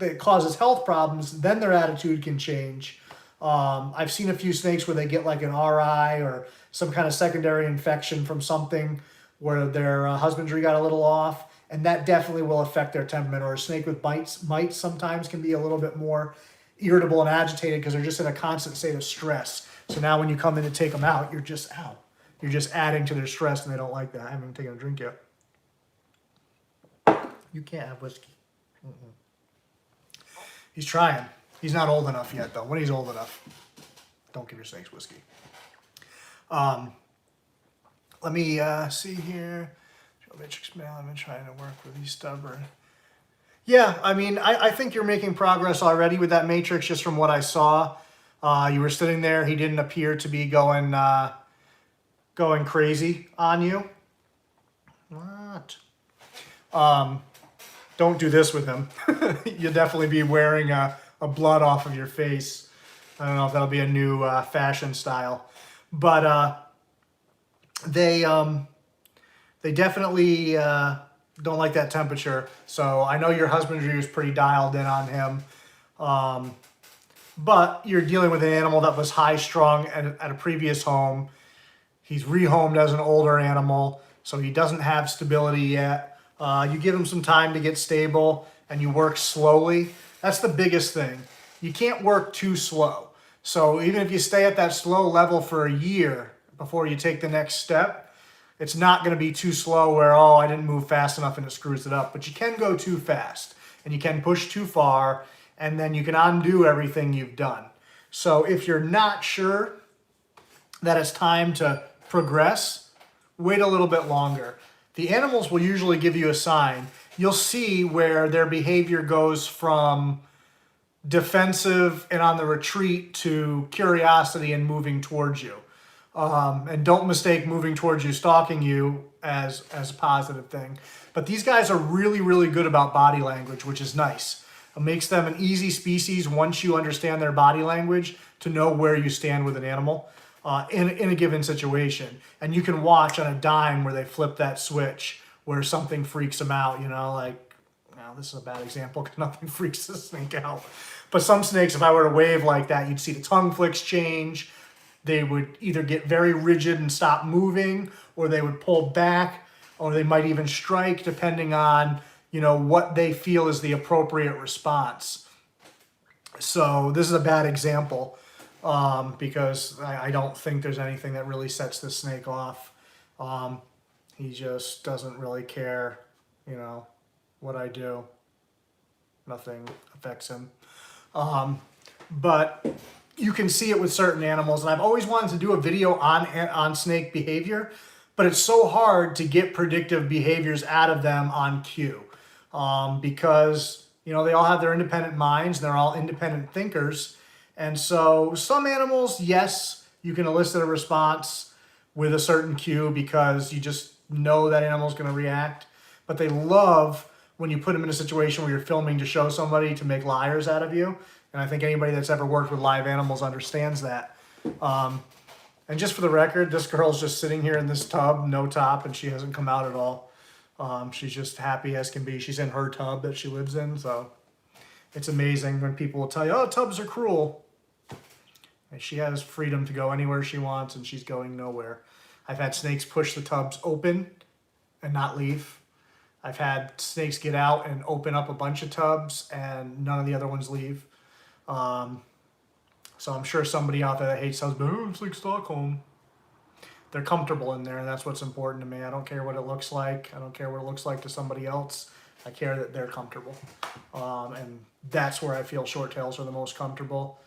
Speaker 1: it causes health problems, then their attitude can change. I've seen a few snakes where they get like an RI or some kind of secondary infection from something where their husbandry got a little off, and that definitely will affect their temperament. Or a snake with mites sometimes can be a little bit more irritable and agitated because they're just in a constant state of stress. So now when you come in to take them out, you're just adding to their stress, and they don't like that. I haven't even taken a drink yet. You can't have whiskey. Mm-mm. He's trying. He's not old enough yet, though. When he's old enough, don't give your snakes whiskey. Let me see here. Matrix male, I've been trying to work with these stubborn. Yeah, I mean, I think you're making progress already with that matrix just from what I saw. You were sitting there. He didn't appear to be going crazy on you. What? Don't do this with him. You'll definitely be wearing a blood off of your face. I don't know if that'll be a new fashion style. But they definitely don't like that temperature. So I know your husbandry is pretty dialed in on him. But you're dealing with an animal that was high strung at a previous home. He's rehomed as an older animal, so he doesn't have stability yet. You give him some time to get stable, and you work slowly. That's the biggest thing. You can't work too slow. So even if you stay at that slow level for a year before you take the next step, it's not going to be too slow where, oh, I didn't move fast enough and it screws it up. But you can go too fast, and you can push too far, and then you can undo everything you've done. So if you're not sure that it's time to progress, wait a little bit longer. The animals will usually give you a sign. You'll see where their behavior goes from defensive and on the retreat to curiosity and moving towards you. And don't mistake moving towards you, stalking you as a positive thing. But these guys are really, really good about body language, which is nice. It makes them an easy species once you understand their body language to know where you stand with an animal. in a given situation. And you can watch on a dime where they flip that switch where something freaks them out, you know, like, well, this is a bad example because nothing freaks the snake out. But some snakes, if I were to wave like that, you'd see the tongue flicks change. They would either get very rigid and stop moving, or they would pull back, or they might even strike, depending on, you know, what they feel is the appropriate response. So this is a bad example because I don't think there's anything that really sets this snake off. He just doesn't really care, you know, what I do. Nothing affects him. But you can see it with certain animals, and I've always wanted to do a video on snake behavior, but it's so hard to get predictive behaviors out of them on cue because, you know, they all have their independent minds, and they're all independent thinkers. And so some animals, yes, you can elicit a response with a certain cue because you just know that animal's going to react, but they love when you put them in a situation where you're filming to show somebody to make liars out of you. And I think anybody that's ever worked with live animals understands that. And just for the record, this girl's just sitting here in this tub, no top, and she hasn't come out at all. She's just happy as can be. She's in her tub that she lives in, so it's amazing when people will tell you, oh, tubs are cruel. And she has freedom to go anywhere she wants, and she's going nowhere. I've had snakes push the tubs open and not leave. I've had snakes get out and open up a bunch of tubs, and none of the other ones leave. So I'm sure somebody out there that hates tubs, but oh, it's like Stockholm. They're comfortable in there, and that's what's important to me. I don't care what it looks like. I don't care what it looks like to somebody else. I care that they're comfortable. And that's where I feel short tails are the most comfortable.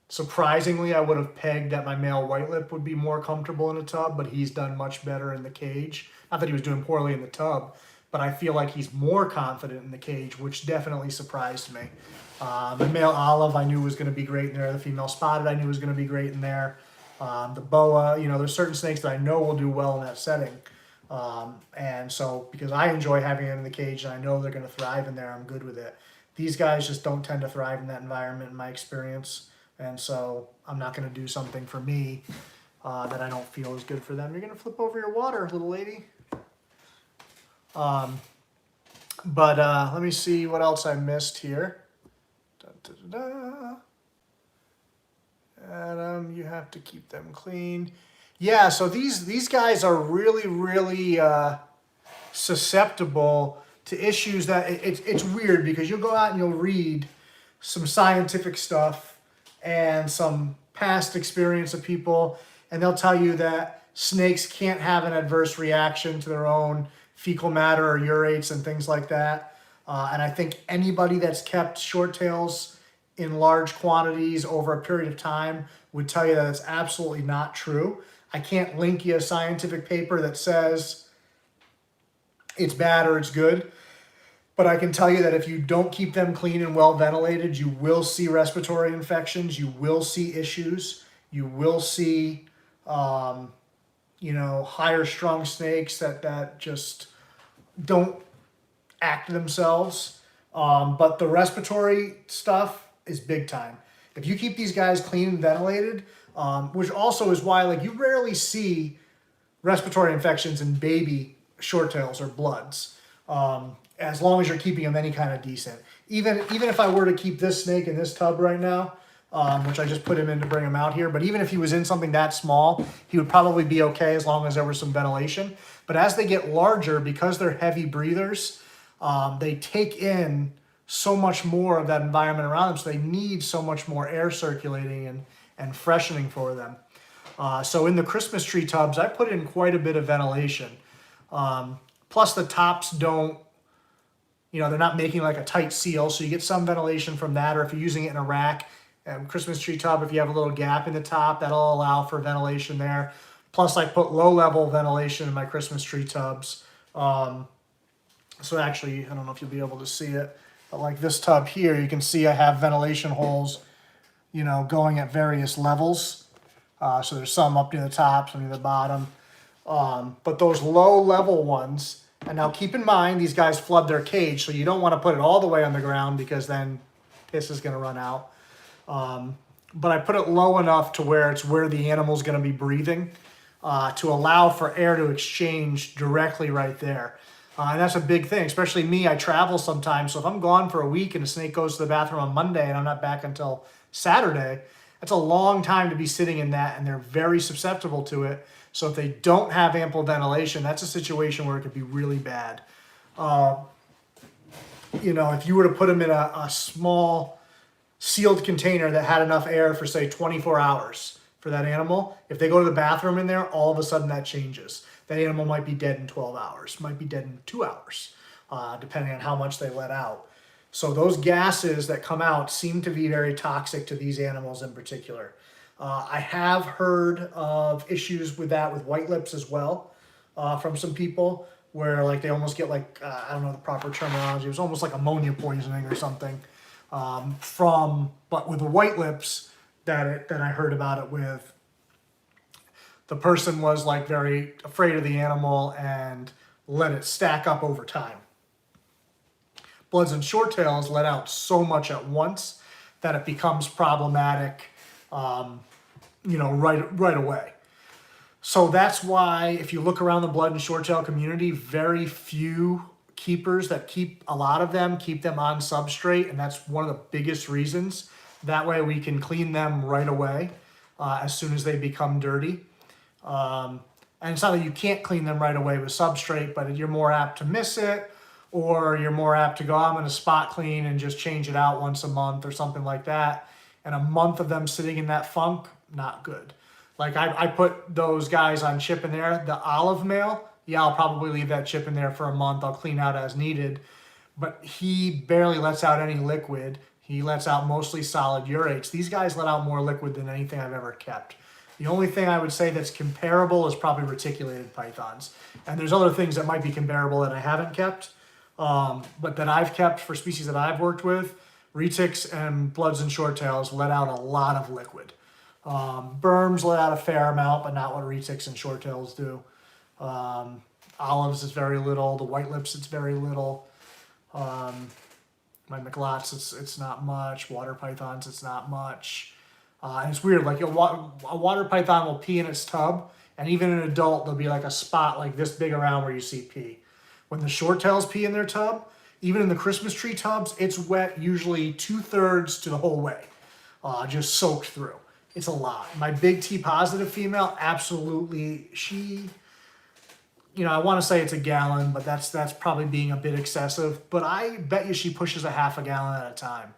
Speaker 1: Surprisingly, I would have pegged that my male white lip would be more comfortable in a tub, but he's done much better in the cage. Not that he was doing poorly in the tub, but I feel like he's more confident in the cage, which definitely surprised me. The male olive I knew was going to be great in there. The female spotted I knew was going to be great in there. The boa, you know, there's certain snakes that I know will do well in that setting. And so because I enjoy having them in the cage and I know they're going to thrive in there, I'm good with it. These guys just don't tend to thrive in that environment in my experience. And so I'm not going to do something for me that I don't feel is good for them. You're going to flip over your water, little lady. But let me see what else I missed here. Adam, you have to keep them clean. Yeah, so these guys are really susceptible to issues that it's weird because you'll go out and you'll read some scientific stuff and some past experience of people, and they'll tell you that snakes can't have an adverse reaction to their own fecal matter or urates and things like that. And I think anybody that's kept short tails in large quantities over a period of time would tell you that it's absolutely not true. I can't link you a scientific paper that says it's bad or it's good, but I can tell you that if you don't keep them clean and well ventilated, you will see respiratory infections, you will see issues, you will see you know, higher strung snakes that just don't act themselves. But the respiratory stuff is big time. If you keep these guys clean and ventilated, which also is why like you rarely see respiratory infections in baby short tails or bloods, as long as you're keeping them any kind of decent. Even if I were to keep this snake in this tub right now, which I just put him in to bring him out here, but even if he was in something that small, he would probably be okay as long as there was some ventilation. But as they get larger, because they're heavy breathers, they take in so much more of that environment around them, so they need so much more air circulating and freshening for them. So in the Christmas tree tubs, I put in quite a bit of ventilation. Plus the tops don't, you know, they're not making like a tight seal, so you get some ventilation from that, or if you're using it in a rack, Christmas tree tub, if you have a little gap in the top, that'll allow for ventilation there. Plus I put low-level ventilation in my Christmas tree tubs. So actually, I don't know if you'll be able to see it, but like this tub here, you can see I have ventilation holes, you know, going at various levels. So there's some up near the top, some near the bottom. But those low-level ones, and now keep in mind, these guys flood their cage, so you don't want to put it all the way on the ground because then piss is going to run out. but I put it low enough to where it's where the animal's going to be breathing, to allow for air to exchange directly right there. And that's a big thing, especially me. I travel sometimes, so if I'm gone for a week and a snake goes to the bathroom on Monday and I'm not back until Saturday, that's a long time to be sitting in that, and they're very susceptible to it. So if they don't have ample ventilation, that's a situation where it could be really bad. You know, if you were to put them in a small sealed container that had enough air for, say, 24 hours for that animal, if they go to the bathroom in there, all of a sudden that changes. That animal might be dead in 12 hours, might be dead in 2 hours, depending on how much they let out. So those gases that come out seem to be very toxic to these animals in particular. I have heard of issues with that with white lips as well, from some people, where like they almost get like, I don't know the proper terminology, it was almost like ammonia poisoning or something, but with the white lips that I heard about it with, the person was like very afraid of the animal and let it stack up over time. Bloods and short tails let out so much at once that it becomes problematic, right away. So that's why if you look around the blood and short tail community, very few keepers that keep a lot of them keep them on substrate, and that's one of the biggest reasons. That way we can clean them right away as soon as they become dirty. And it's not that you can't clean them right away with substrate, but you're more apt to miss it, or you're more apt to go, I'm going to spot clean and just change it out once a month or something like that. And a month of them sitting in that funk, not good. Like I put those guys on chip in there. The olive male, yeah, I'll probably leave that chip in there for a month. I'll clean out as needed. But he barely lets out any liquid. He lets out mostly solid urates. These guys let out more liquid than anything I've ever kept. The only thing I would say that's comparable is probably reticulated pythons. And there's other things that might be comparable that I haven't kept, but that I've kept for species that I've worked with. Retics and bloods and short tails let out a lot of liquid. Berms let out a fair amount, but not what retics and short tails do. Olives is very little. The white lips, it's very little. My McLots, it's not much. Water pythons, it's not much. And it's weird, like a water python will pee in its tub, and even an adult, there'll be like a spot like this big around where you see pee. When the short tails pee in their tub, even in the Christmas tree tubs, it's wet usually 2/3 to the whole way, just soaked through. It's a lot. My big T positive female, absolutely, she, I want to say it's a gallon, but that's probably being a bit excessive. But I bet you she pushes a half a gallon at a time.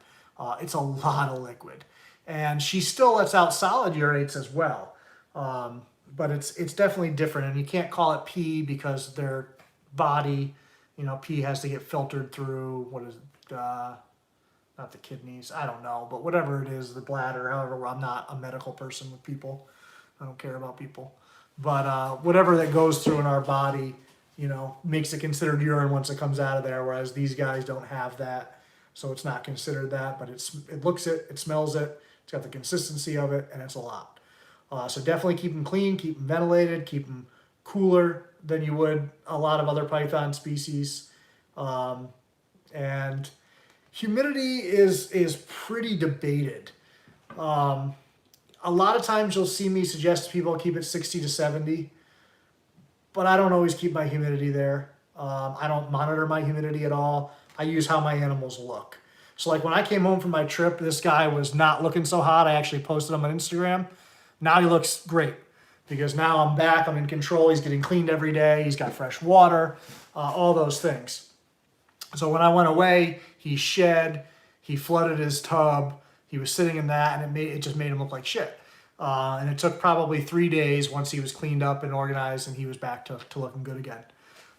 Speaker 1: It's a lot of liquid. And she still lets out solid urates as well. But it's definitely different. And you can't call it pee because their body, pee has to get filtered through, what is it, not the kidneys, I don't know, but whatever it is, the bladder, however, I'm not a medical person with people. I don't care about people. But whatever that goes through in our body, makes it considered urine once it comes out of there, whereas these guys don't have that. So it's not considered that, but it looks it, it smells it, it's got the consistency of it, and it's a lot. So definitely keep them clean, keep them ventilated, keep them cooler than you would a lot of other python species. And humidity is pretty debated. A lot of times you'll see me suggest to people keep it 60 to 70, but I don't always keep my humidity there. I don't monitor my humidity at all. I use how my animals look. So like when I came home from my trip, this guy was not looking so hot. I actually posted him on Instagram. Now he looks great because now I'm back, I'm in control. He's getting cleaned every day. He's got fresh water, all those things. So when I went away, he shed, he flooded his tub. He was sitting in that, and it just made him look like shit. And it took probably 3 days once he was cleaned up and organized, and he was back to looking good again.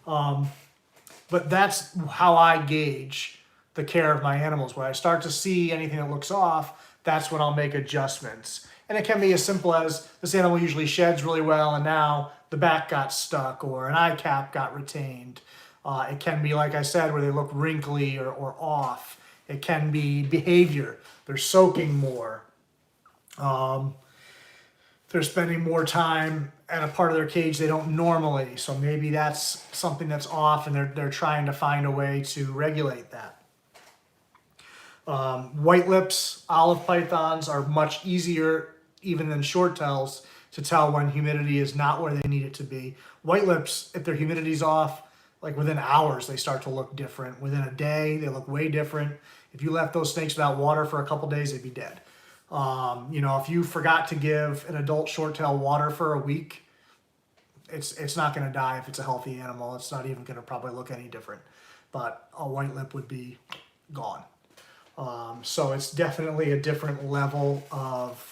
Speaker 1: But that's how I gauge the care of my animals. When I start to see anything that looks off, that's when I'll make adjustments. And it can be as simple as this animal usually sheds really well, and now the back got stuck, or an eye cap got retained. It can be, like I said, where they look wrinkly or off. It can be behavior. They're soaking more. They're spending more time at a part of their cage they don't normally. So maybe that's something that's off, and they're trying to find a way to regulate that. White lips, olive pythons are much easier even than short tails to tell when humidity is not where they need it to be. White lips, if their humidity's off, like within hours, they start to look different. Within a day, they look way different. If you left those snakes without water for a couple days, they'd be dead. If you forgot to give an adult short tail water for a week, it's not going to die if it's a healthy animal. It's not even going to probably look any different. But a white lip would be gone. So it's definitely a different level of,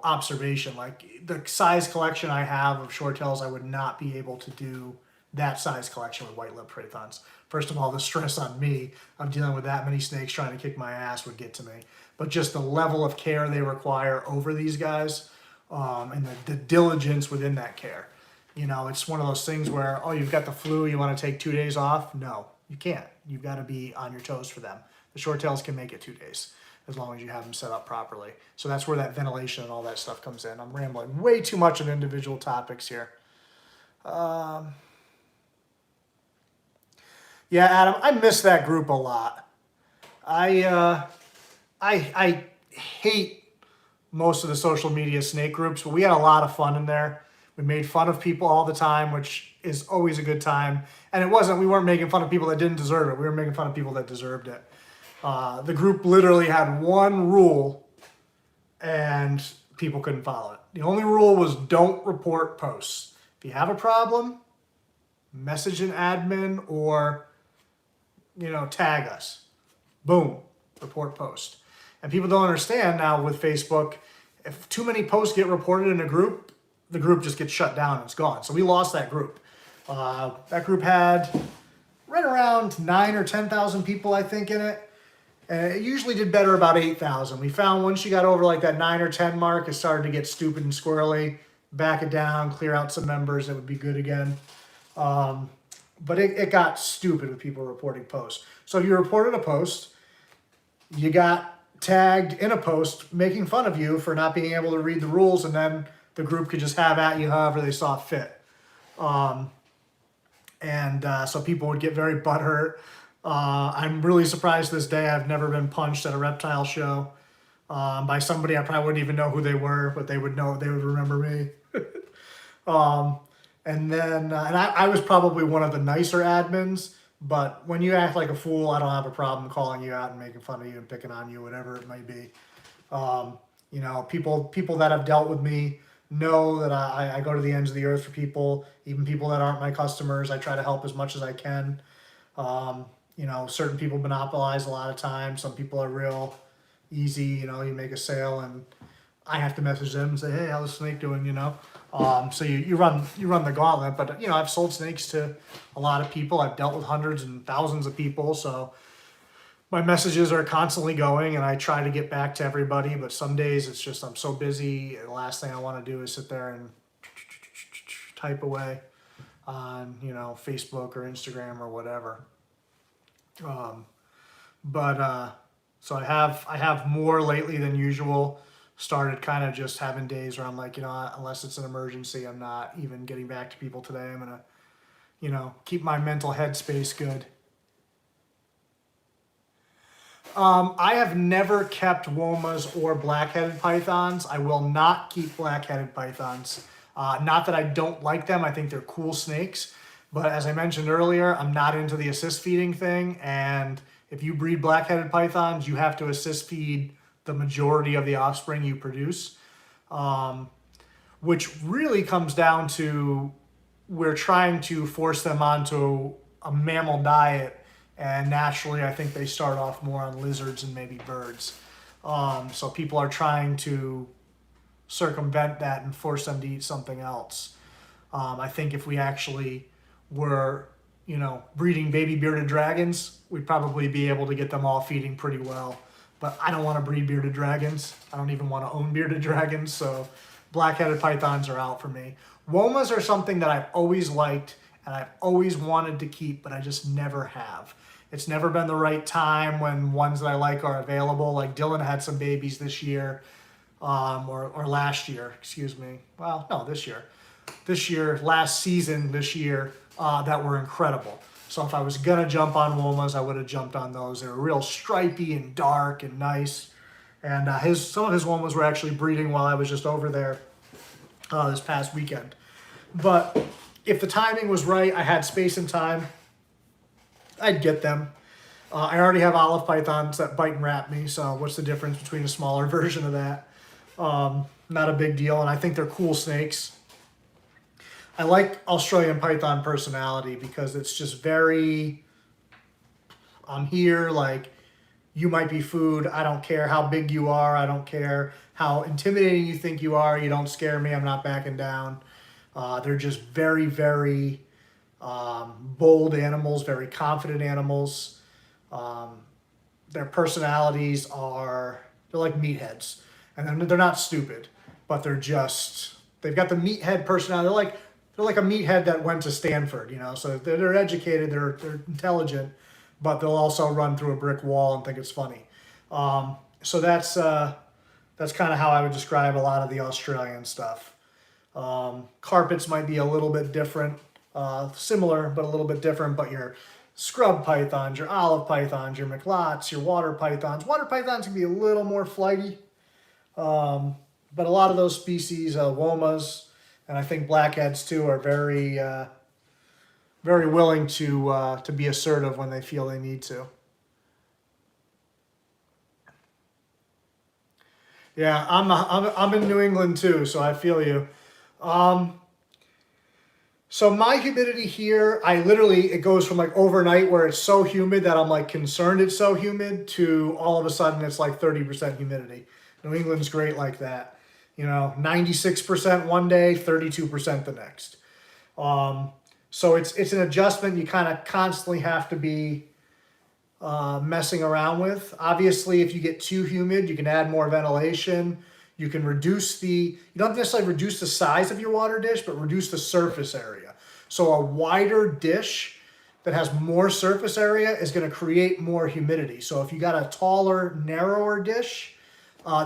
Speaker 1: observation. Like the size collection I have of short tails, I would not be able to do that size collection with white lip pythons. First of all, the stress on me of dealing with that many snakes trying to kick my ass would get to me. But just the level of care they require over these guys, and the diligence within that care. It's one of those things where, oh, you've got the flu, you want to take 2 days off? No, you can't. You've got to be on your toes for them. The short tails can make it 2 days as long as you have them set up properly. So that's where that ventilation and all that stuff comes in. I'm rambling way too much on individual topics here. Yeah, Adam, I miss that group a lot. I hate most of the social media snake groups, but we had a lot of fun in there. We made fun of people all the time, which is always a good time. And we weren't making fun of people that didn't deserve it. We were making fun of people that deserved it. The group literally had one rule, and people couldn't follow it. The only rule was don't report posts. If you have a problem, message an admin or, tag us. Boom, report post. And people don't understand now with Facebook, if too many posts get reported in a group, the group just gets shut down and it's gone. So we lost that group. That group had right around 9,000 or 10,000 people, I think, in it. And it usually did better about 8,000. We found once you got over like that 9 or 10 mark, it started to get stupid and squirrely. Back it down, clear out some members, it would be good again. But it got stupid with people reporting posts. So if you reported a post, you got tagged in a post making fun of you for not being able to read the rules, and then the group could just have at you however they saw fit. So people would get very butthurt. I'm really surprised this day I've never been punched at a reptile show by somebody I probably wouldn't even know who they were, but they would remember me. And I was probably one of the nicer admins, but when you act like a fool, I don't have a problem calling you out and making fun of you and picking on you, whatever it may be. People that have dealt with me know that I go to the ends of the earth for people, even people that aren't my customers. I try to help as much as I can. Certain people monopolize a lot of time. Some people are real easy. You make a sale and I have to message them and say, hey, how's the snake doing? So you run the gauntlet. But I've sold snakes to a lot of people. I've dealt with hundreds and thousands of people. So my messages are constantly going, and I try to get back to everybody. But some days it's just I'm so busy. The last thing I want to do is sit there and type away on Facebook or Instagram or whatever. So I have more lately than usual. Started kind of just having days where I'm like, unless it's an emergency, I'm not even getting back to people today. I'm gonna, keep my mental headspace good. I have never kept womas or black-headed pythons. I will not keep black-headed pythons. Not that I don't like them. I think they're cool snakes. But as I mentioned earlier, I'm not into the assist feeding thing. And if you breed black-headed pythons, you have to assist feed the majority of the offspring you produce, which really comes down to we're trying to force them onto a mammal diet. And naturally, I think they start off more on lizards and maybe birds. So people are trying to circumvent that and force them to eat something else. I think if we actually were, breeding baby bearded dragons, we'd probably be able to get them all feeding pretty well. But I don't want to breed bearded dragons. I don't even want to own bearded dragons. So black-headed pythons are out for me. Womas are something that I've always liked and I've always wanted to keep, but I just never have. It's never been the right time when ones that I like are available. Like Dylan had some babies this year, or last year, excuse me. Well, no, this year. Last season, this year, that were incredible. So if I was gonna jump on womas, I would have jumped on those. They were real stripy and dark and nice. And some of his womas were actually breeding while I was just over there this past weekend. But if the timing was right, I had space and time, I'd get them. I already have olive pythons that bite and wrap me, so what's the difference between a smaller version of that? Not a big deal, and I think they're cool snakes. I like Australian python personality because it's just very, I'm here, like, you might be food. I don't care how big you are. I don't care how intimidating you think you are. You don't scare me. I'm not backing down. They're just very, very bold animals, very confident animals. Their personalities they're like meatheads. And they're not stupid, but they've got the meathead personality. They're like a meathead that went to Stanford, you know, so they're educated, they're intelligent, but they'll also run through a brick wall and think it's funny. So that's kind of how I would describe a lot of the Australian stuff. Carpets might be a little bit different, similar, but a little bit different, but your scrub pythons, your olive pythons, your McLots, your water pythons. Water pythons can be a little more flighty, but a lot of those species, womas, and I think blackheads too, are very, very willing to be assertive when they feel they need to. Yeah, I'm in New England too, so I feel you. So my humidity here, it goes from like overnight where it's so humid that I'm like concerned it's so humid to all of a sudden it's like 30% humidity. New England's great like that. You know, 96% one day, 32% the next. So it's an adjustment you kind of constantly have to be messing around with. Obviously, if you get too humid, you can add more ventilation. You can you don't necessarily reduce the size of your water dish, but reduce the surface area. So a wider dish that has more surface area is going to create more humidity. So if you got a taller, narrower dish,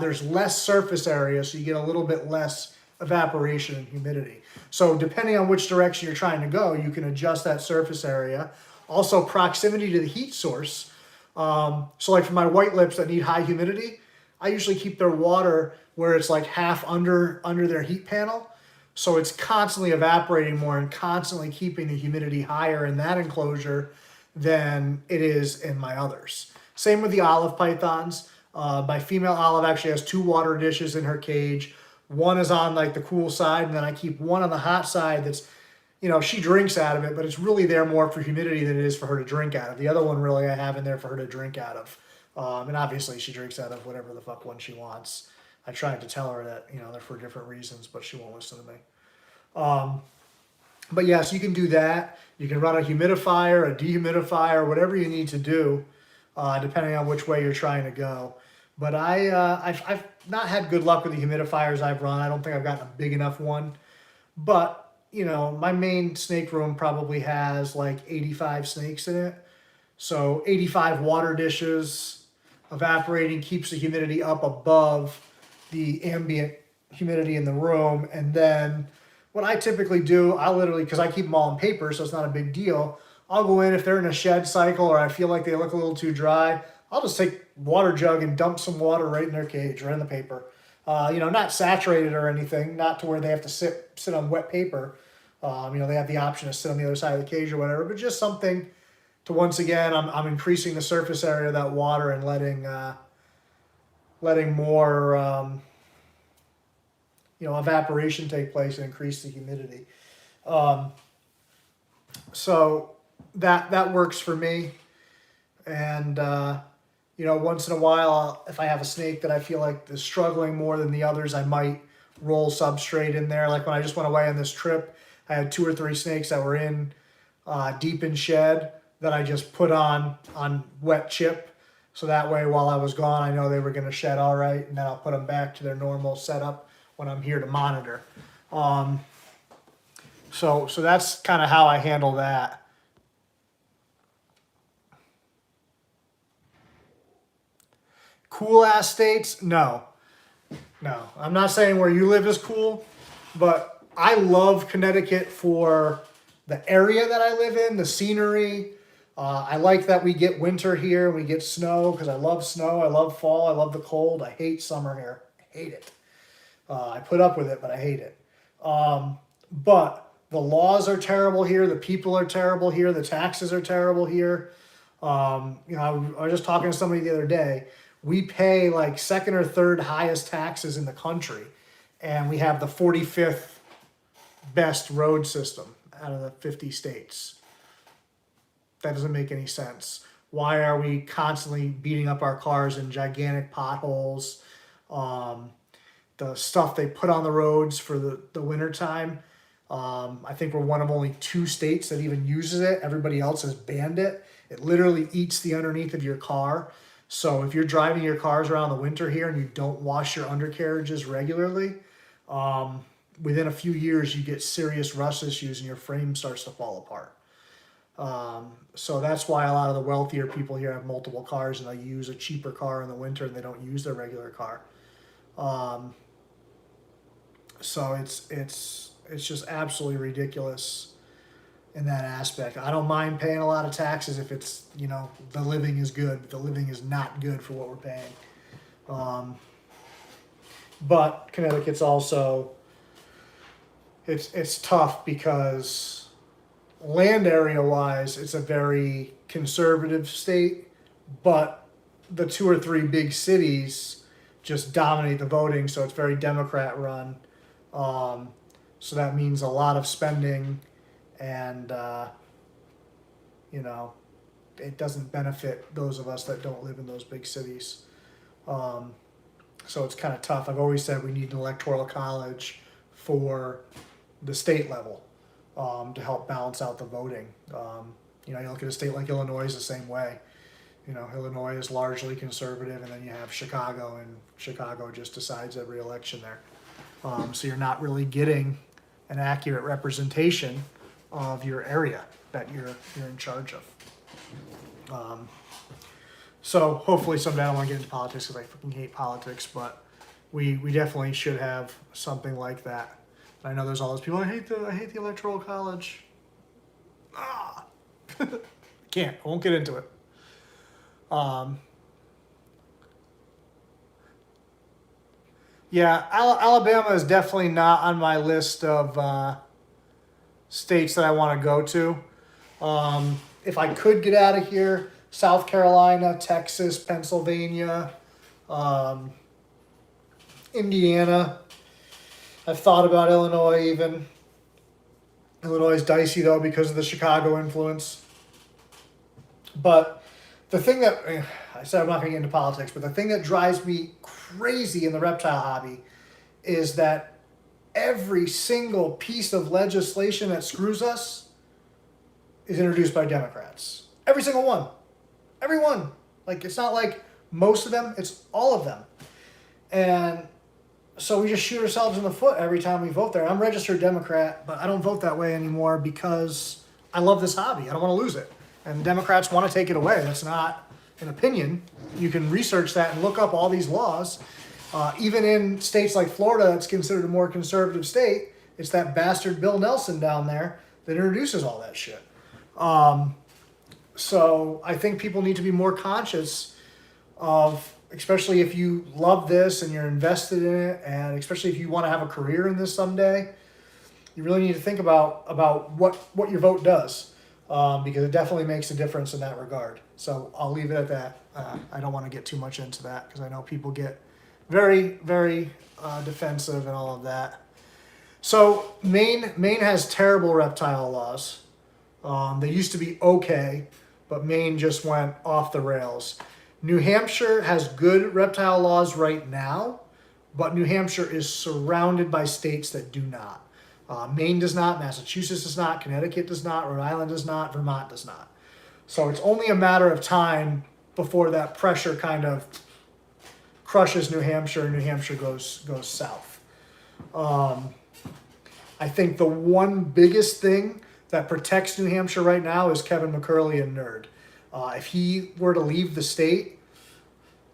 Speaker 1: there's less surface area, so you get a little bit less evaporation and humidity. So depending on which direction you're trying to go, you can adjust that surface area. Also, proximity to the heat source. So like for my white lips that need high humidity, I usually keep their water where it's like half under their heat panel. So it's constantly evaporating more and constantly keeping the humidity higher in that enclosure than it is in my others. Same with the olive pythons. My female olive actually has 2 water dishes in her cage. One is on like the cool side, and then I keep one on the hot side that's, you know, she drinks out of it, but it's really there more for humidity than it is for her to drink out of. The other one really I have in there for her to drink out of. And obviously she drinks out of whatever the fuck one she wants. I tried to tell her that, you know, they're for different reasons, but she won't listen to me. But yes, you can do that. You can run a humidifier, a dehumidifier, whatever you need to do, depending on which way you're trying to go. But I've not had good luck with the humidifiers I've run. I don't think I've gotten a big enough one. But, you know, my main snake room probably has like 85 snakes in it. So 85 water dishes, evaporating keeps the humidity up above the ambient humidity in the room. And then what I typically do, I literally, because I keep them all in paper, so it's not a big deal, I'll go in if they're in a shed cycle or I feel like they look a little too dry, I'll just take water jug and dump some water right in their cage, right in the paper. You know, not saturated or anything, not to where they have to sit on wet paper. You know, they have the option to sit on the other side of the cage or whatever, but just something to, once again, I'm increasing the surface area of that water and letting more, you know, evaporation take place and increase the humidity. So that works for me. And, you know, once in a while, if I have a snake that I feel like is struggling more than the others, I might roll substrate in there. Like when I just went away on this trip, I had 2 or 3 snakes that were in deep in shed that I just put on wet chip. So that way, while I was gone, I know they were going to shed all right, and then I'll put them back to their normal setup when I'm here to monitor. So that's kind of how I handle that. Cool ass states? No. I'm not saying where you live is cool, but I love Connecticut for the area that I live in, the scenery, I like that we get winter here and we get snow because I love snow. I love fall. I love the cold. I hate summer here. I hate it. I put up with it, but I hate it. But the laws are terrible here. The people are terrible here. The taxes are terrible here. I was just talking to somebody the other day. We pay like second or third highest taxes in the country, and we have the 45th best road system out of the 50 states. That doesn't make any sense. Why are we constantly beating up our cars in gigantic potholes? The stuff they put on the roads for the winter time. I think we're one of only 2 states that even uses it. Everybody else has banned it. It literally eats the underneath of your car. So if you're driving your cars around the winter here and you don't wash your undercarriages regularly, within a few years you get serious rust issues and your frame starts to fall apart. So that's why a lot of the wealthier people here have multiple cars and they use a cheaper car in the winter and they don't use their regular car. So it's just absolutely ridiculous in that aspect. I don't mind paying a lot of taxes if it's, the living is good, but the living is not good for what we're paying. But Connecticut's also, it's tough because land area wise, it's a very conservative state, but the 2 or 3 big cities just dominate the voting, so it's very Democrat run. So that means a lot of spending, and it doesn't benefit those of us that don't live in those big cities. So it's kind of tough. I've always said we need an electoral college for the state level to help balance out the voting. You look at a state like Illinois is the same way. Illinois is largely conservative, and then you have Chicago, and Chicago just decides every election there. So you're not really getting an accurate representation of your area that you're in charge of. So hopefully someday, I don't want to get into politics because I freaking hate politics, but we definitely should have something like that. I know there's all those people, I hate the electoral college. I won't get into it. Alabama is definitely not on my list of states that I want to go to. If I could get out of here, South Carolina, Texas, Pennsylvania, Indiana. I've thought about Illinois even. Illinois is dicey though because of the Chicago influence. But the thing that, I said I'm not going to get into politics, but the thing that drives me crazy in the reptile hobby is that every single piece of legislation that screws us is introduced by Democrats. Every single one. Every one. Like, it's not like most of them, it's all of them. And so we just shoot ourselves in the foot every time we vote there. I'm registered Democrat, but I don't vote that way anymore because I love this hobby. I don't want to lose it. And Democrats want to take it away. That's not an opinion. You can research that and look up all these laws. Even in states like Florida, that's considered a more conservative state, it's that bastard Bill Nelson down there that introduces all that shit. So I think people need to be more conscious of, especially if you love this and you're invested in it, and especially if you want to have a career in this someday, you really need to think about what your vote does. Because it definitely makes a difference in that regard. So I'll leave it at that. I don't want to get too much into that because I know people get very, very defensive and all of that. So Maine has terrible reptile laws. They used to be okay, but Maine just went off the rails. New Hampshire has good reptile laws right now, but New Hampshire is surrounded by states that do not. Maine does not, Massachusetts does not, Connecticut does not, Rhode Island does not, Vermont does not. So it's only a matter of time before that pressure kind of crushes New Hampshire and New Hampshire goes south. I think the one biggest thing that protects New Hampshire right now is Kevin McCurley and Nerd. If he were to leave the state,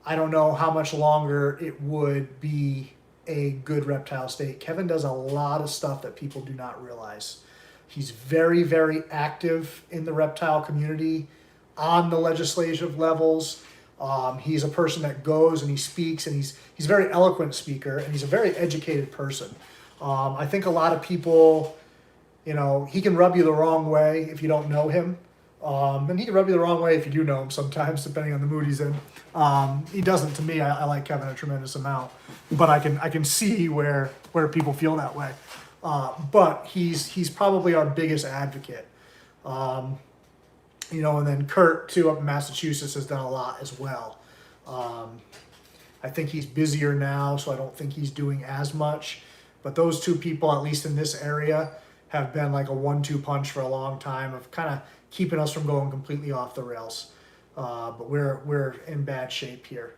Speaker 1: I don't know how much longer it would be a good reptile state. Kevin does a lot of stuff that people do not realize. He's very, very active in the reptile community. on the legislative levels. He's a person that goes and he speaks, and he's a very eloquent speaker, and he's a very educated person. I think a lot of people, he can rub you the wrong way if you don't know him. And he can rub you the wrong way if you do know him sometimes, depending on the mood he's in. He doesn't to me. I like Kevin a tremendous amount, but I can see where people feel that way. But he's probably our biggest advocate. And then Kurt too up in Massachusetts has done a lot as well. I think he's busier now, so I don't think he's doing as much. But those two people, at least in this area, have been like a 1-2 punch for a long time of kind of keeping us from going completely off the rails. But we're in bad shape here.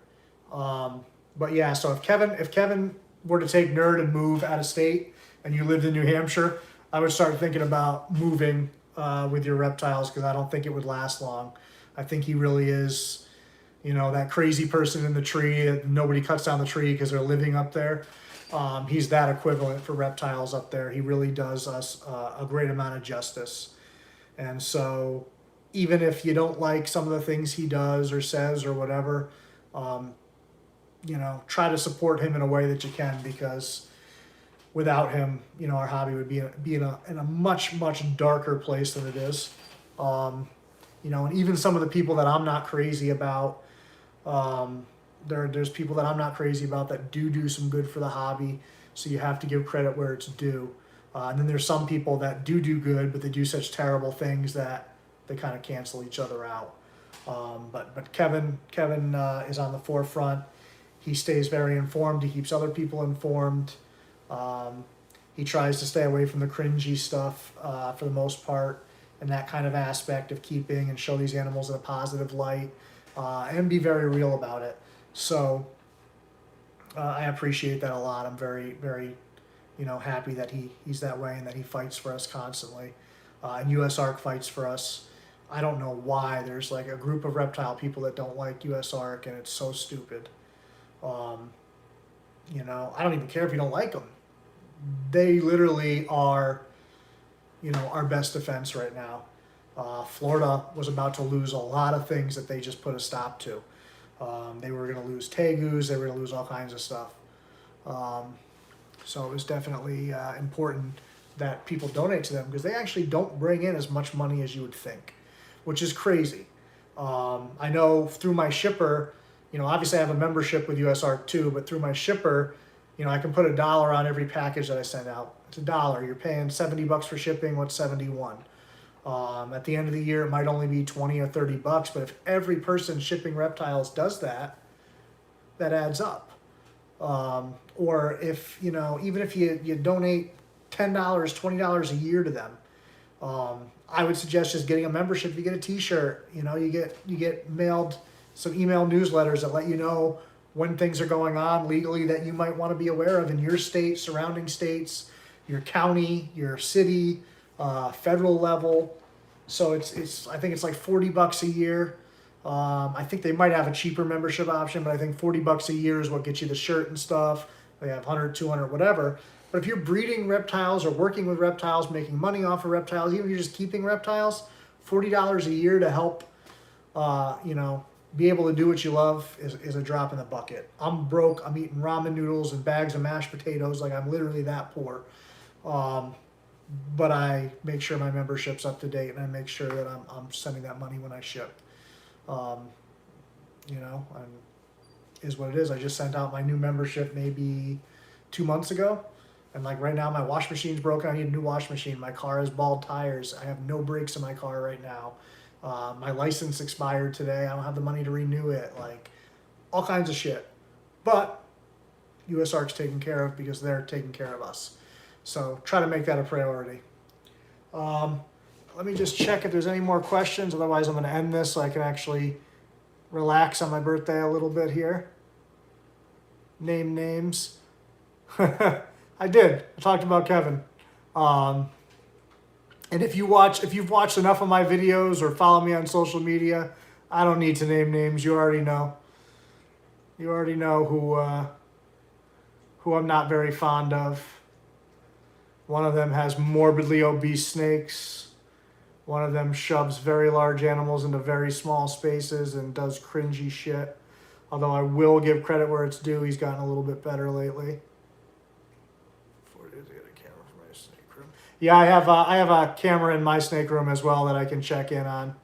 Speaker 1: But yeah, so if Kevin were to take Nerd and move out of state, and you lived in New Hampshire, I would start thinking about moving with your reptiles, because I don't think it would last long. I think he really is, that crazy person in the tree that nobody cuts down the tree because they're living up there. He's that equivalent for reptiles up there. He really does us a great amount of justice. And so even if you don't like some of the things he does or says or whatever, try to support him in a way that you can, because without him, our hobby would be in a much, much darker place than it is. And even some of the people that I'm not crazy about, there's people that I'm not crazy about that do some good for the hobby. So you have to give credit where it's due. And then there's some people that do good, but they do such terrible things that they kind of cancel each other out. But Kevin is on the forefront. He stays very informed. He keeps other people informed. He tries to stay away from the cringy stuff for the most part, and that kind of aspect of keeping and show these animals in a positive light, and be very real about it. So I appreciate that a lot. I'm very, very, happy that he's that way and that he fights for us constantly. And USARK fights for us. I don't know why there's like a group of reptile people that don't like USARK, and it's so stupid. I don't even care if you don't like them. They literally are, our best defense right now. Florida was about to lose a lot of things that they just put a stop to. They were going to lose tegus. They were going to lose all kinds of stuff. So it was definitely important that people donate to them, because they actually don't bring in as much money as you would think, which is crazy. I know through my shipper, obviously I have a membership with USARK too, but through my shipper, I can put $1 on every package that I send out. It's $1. You're paying $70 for shipping. What's 71? At the end of the year, it might only be 20 or 30 bucks, but if every person shipping reptiles does that, that adds up. Or if, even if you donate $10, $20 a year to them, I would suggest just getting a membership. You get a t-shirt, you get mailed some email newsletters that let you know when things are going on legally that you might want to be aware of in your state, surrounding states, your county, your city, federal level. So it's I think it's like $40 a year. I think they might have a cheaper membership option, but I think $40 a year is what gets you the shirt and stuff. They have 100, 200, whatever. But if you're breeding reptiles or working with reptiles, making money off of reptiles, even if you're just keeping reptiles, $40 a year to help, be able to do what you love is a drop in the bucket. I'm broke. I'm eating ramen noodles and bags of mashed potatoes. Like, I'm literally that poor. But I make sure my membership's up to date, and I make sure that I'm sending that money when I ship. And is what it is. I just sent out my new membership maybe 2 months ago. And like right now, my wash machine's broken. I need a new wash machine. My car has bald tires. I have no brakes in my car right now. My license expired today. I don't have the money to renew it. Like, all kinds of shit. But USARK's taken care of because they're taking care of us. So try to make that a priority. Let me just check if there's any more questions. Otherwise, I'm going to end this so I can actually relax on my birthday a little bit here. Name names. I did. I talked about Kevin. And if you've watched enough of my videos or follow me on social media, I don't need to name names. You already know. You already know who I'm not very fond of. One of them has morbidly obese snakes. One of them shoves very large animals into very small spaces and does cringy shit. Although I will give credit where it's due, he's gotten a little bit better lately. 40 days to get a camera for my snake room. Yeah, I have a camera in my snake room as well that I can check in on.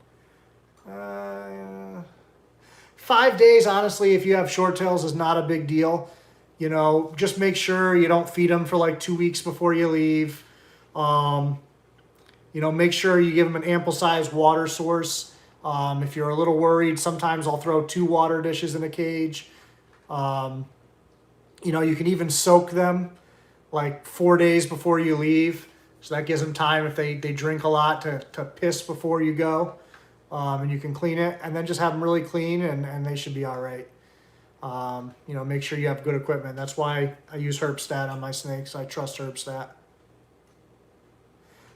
Speaker 1: 5 days, honestly, if you have short tails, is not a big deal. You know, just make sure you don't feed them for like 2 weeks before you leave. You know, make sure you give them an ample sized water source. If you're a little worried, sometimes I'll throw 2 water dishes in a cage. You know, you can even soak them like 4 days before you leave. So that gives them time, if they drink a lot, to piss before you go. And you can clean it, and then just have them really clean, and they should be all right. You know, make sure you have good equipment. That's why I use Herbstat on my snakes. I trust Herbstat.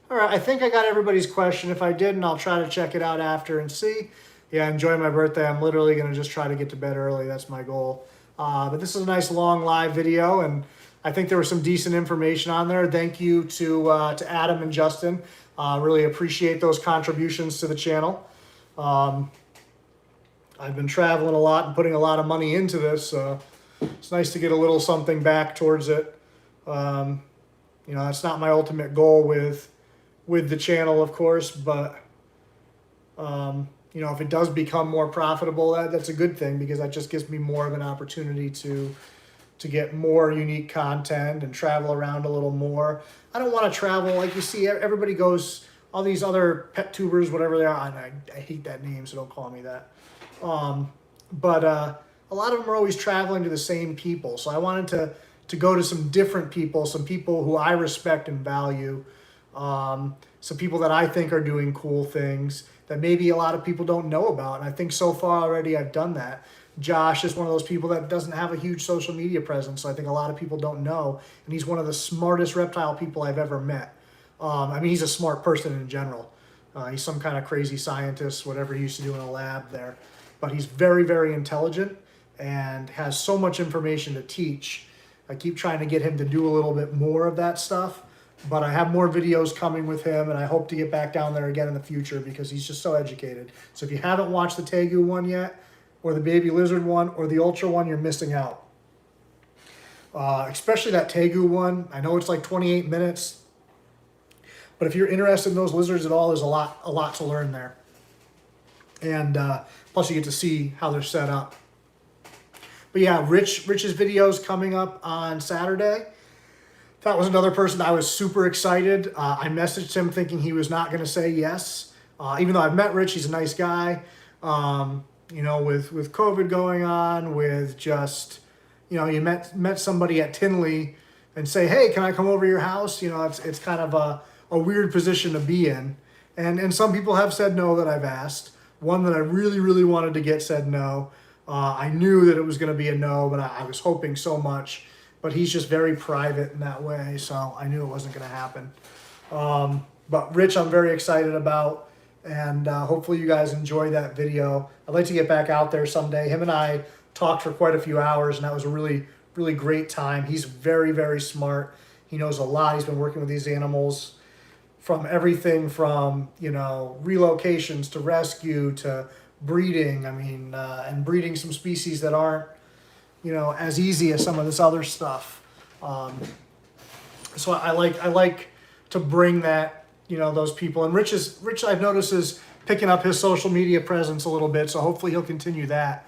Speaker 1: All right, I think I got everybody's question. If I didn't, I'll try to check it out after and see. Yeah, enjoy my birthday. I'm literally going to just try to get to bed early. That's my goal. But this is a nice long live video, and I think there was some decent information on there. Thank you to Adam and Justin. Really appreciate those contributions to the channel. I've been traveling a lot and putting a lot of money into this, so it's nice to get a little something back towards it. You know, that's not my ultimate goal with the channel, of course, but you know, if it does become more profitable, that's a good thing, because that just gives me more of an opportunity to get more unique content and travel around a little more. I don't want to travel, like you see, everybody goes, all these other pet tubers, whatever they are, and I hate that name, so don't call me that. But a lot of them are always traveling to the same people, so I wanted to go to some different people, some people who I respect and value, some people that I think are doing cool things that maybe a lot of people don't know about, and I think so far already I've done that. Josh is one of those people that doesn't have a huge social media presence, so I think a lot of people don't know, and he's one of the smartest reptile people I've ever met. I mean, he's a smart person in general. He's some kind of crazy scientist, whatever he used to do in a lab there. But he's very, very intelligent and has so much information to teach. I keep trying to get him to do a little bit more of that stuff. But I have more videos coming with him, and I hope to get back down there again in the future, because he's just so educated. So if you haven't watched the Tegu one yet, or the Baby Lizard one, or the Ultra one, you're missing out. Especially that Tegu one. I know it's like 28 minutes. But if you're interested in those lizards at all, there's a lot to learn there. And plus you get to see how they're set up. But yeah, Rich's video is coming up on Saturday. That was another person I was super excited. I messaged him thinking he was not going to say yes. Even though I've met Rich, he's a nice guy. You know, with COVID going on, with just, you know, you met somebody at Tinley and say, hey, can I come over to your house? You know, it's kind of a weird position to be in. And some people have said no that I've asked. One that I really, really wanted to get said no. I knew that it was going to be a no, but I was hoping so much. But he's just very private in that way, so I knew it wasn't going to happen. But Rich, I'm very excited about, and hopefully you guys enjoy that video. I'd like to get back out there someday. Him and I talked for quite a few hours, and that was a really, really great time. He's very, very smart. He knows a lot. He's been working with these animals from everything from, you know, relocations to rescue to breeding. I mean, and breeding some species that aren't, you know, as easy as some of this other stuff. So I like to bring that, you know, those people. And Rich I've noticed is picking up his social media presence a little bit. So hopefully he'll continue that,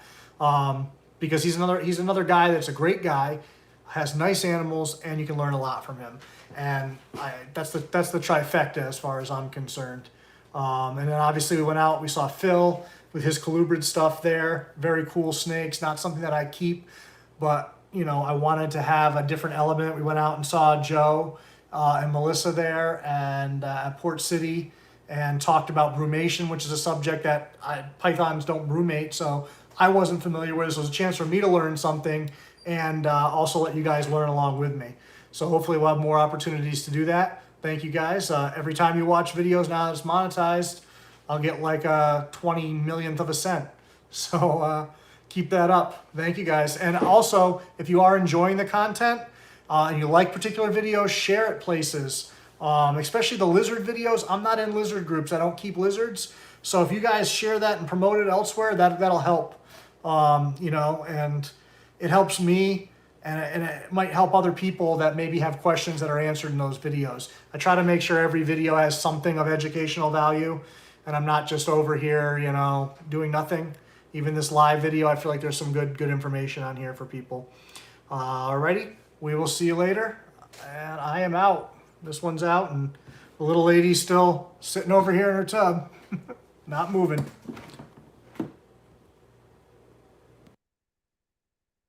Speaker 1: because he's another guy that's a great guy, has nice animals, and you can learn a lot from him. And that's the trifecta as far as I'm concerned. And then obviously we went out, we saw Phil with his colubrid stuff there. Very cool snakes, not something that I keep, but you know, I wanted to have a different element. We went out and saw Joe and Melissa there and at Port City, and talked about brumation, which is a subject that pythons don't brumate, so I wasn't familiar with. So it was a chance for me to learn something, and also let you guys learn along with me. So hopefully we'll have more opportunities to do that. Thank you guys. Every time you watch videos now that it's monetized, I'll get like a 20 millionth of a cent. So keep that up. Thank you guys. And also, if you are enjoying the content and you like particular videos, share it places. especially the lizard videos. I'm not in lizard groups. I don't keep lizards. So if you guys share that and promote it elsewhere, that'll help. You know, and it helps me, and it might help other people that maybe have questions that are answered in those videos. I try to make sure every video has something of educational value, and I'm not just over here, you know, doing nothing. Even this live video, I feel like there's some good information on here for people. Alrighty, we will see you later, and I am out. This one's out, and the little lady's still sitting over here in her tub, not moving.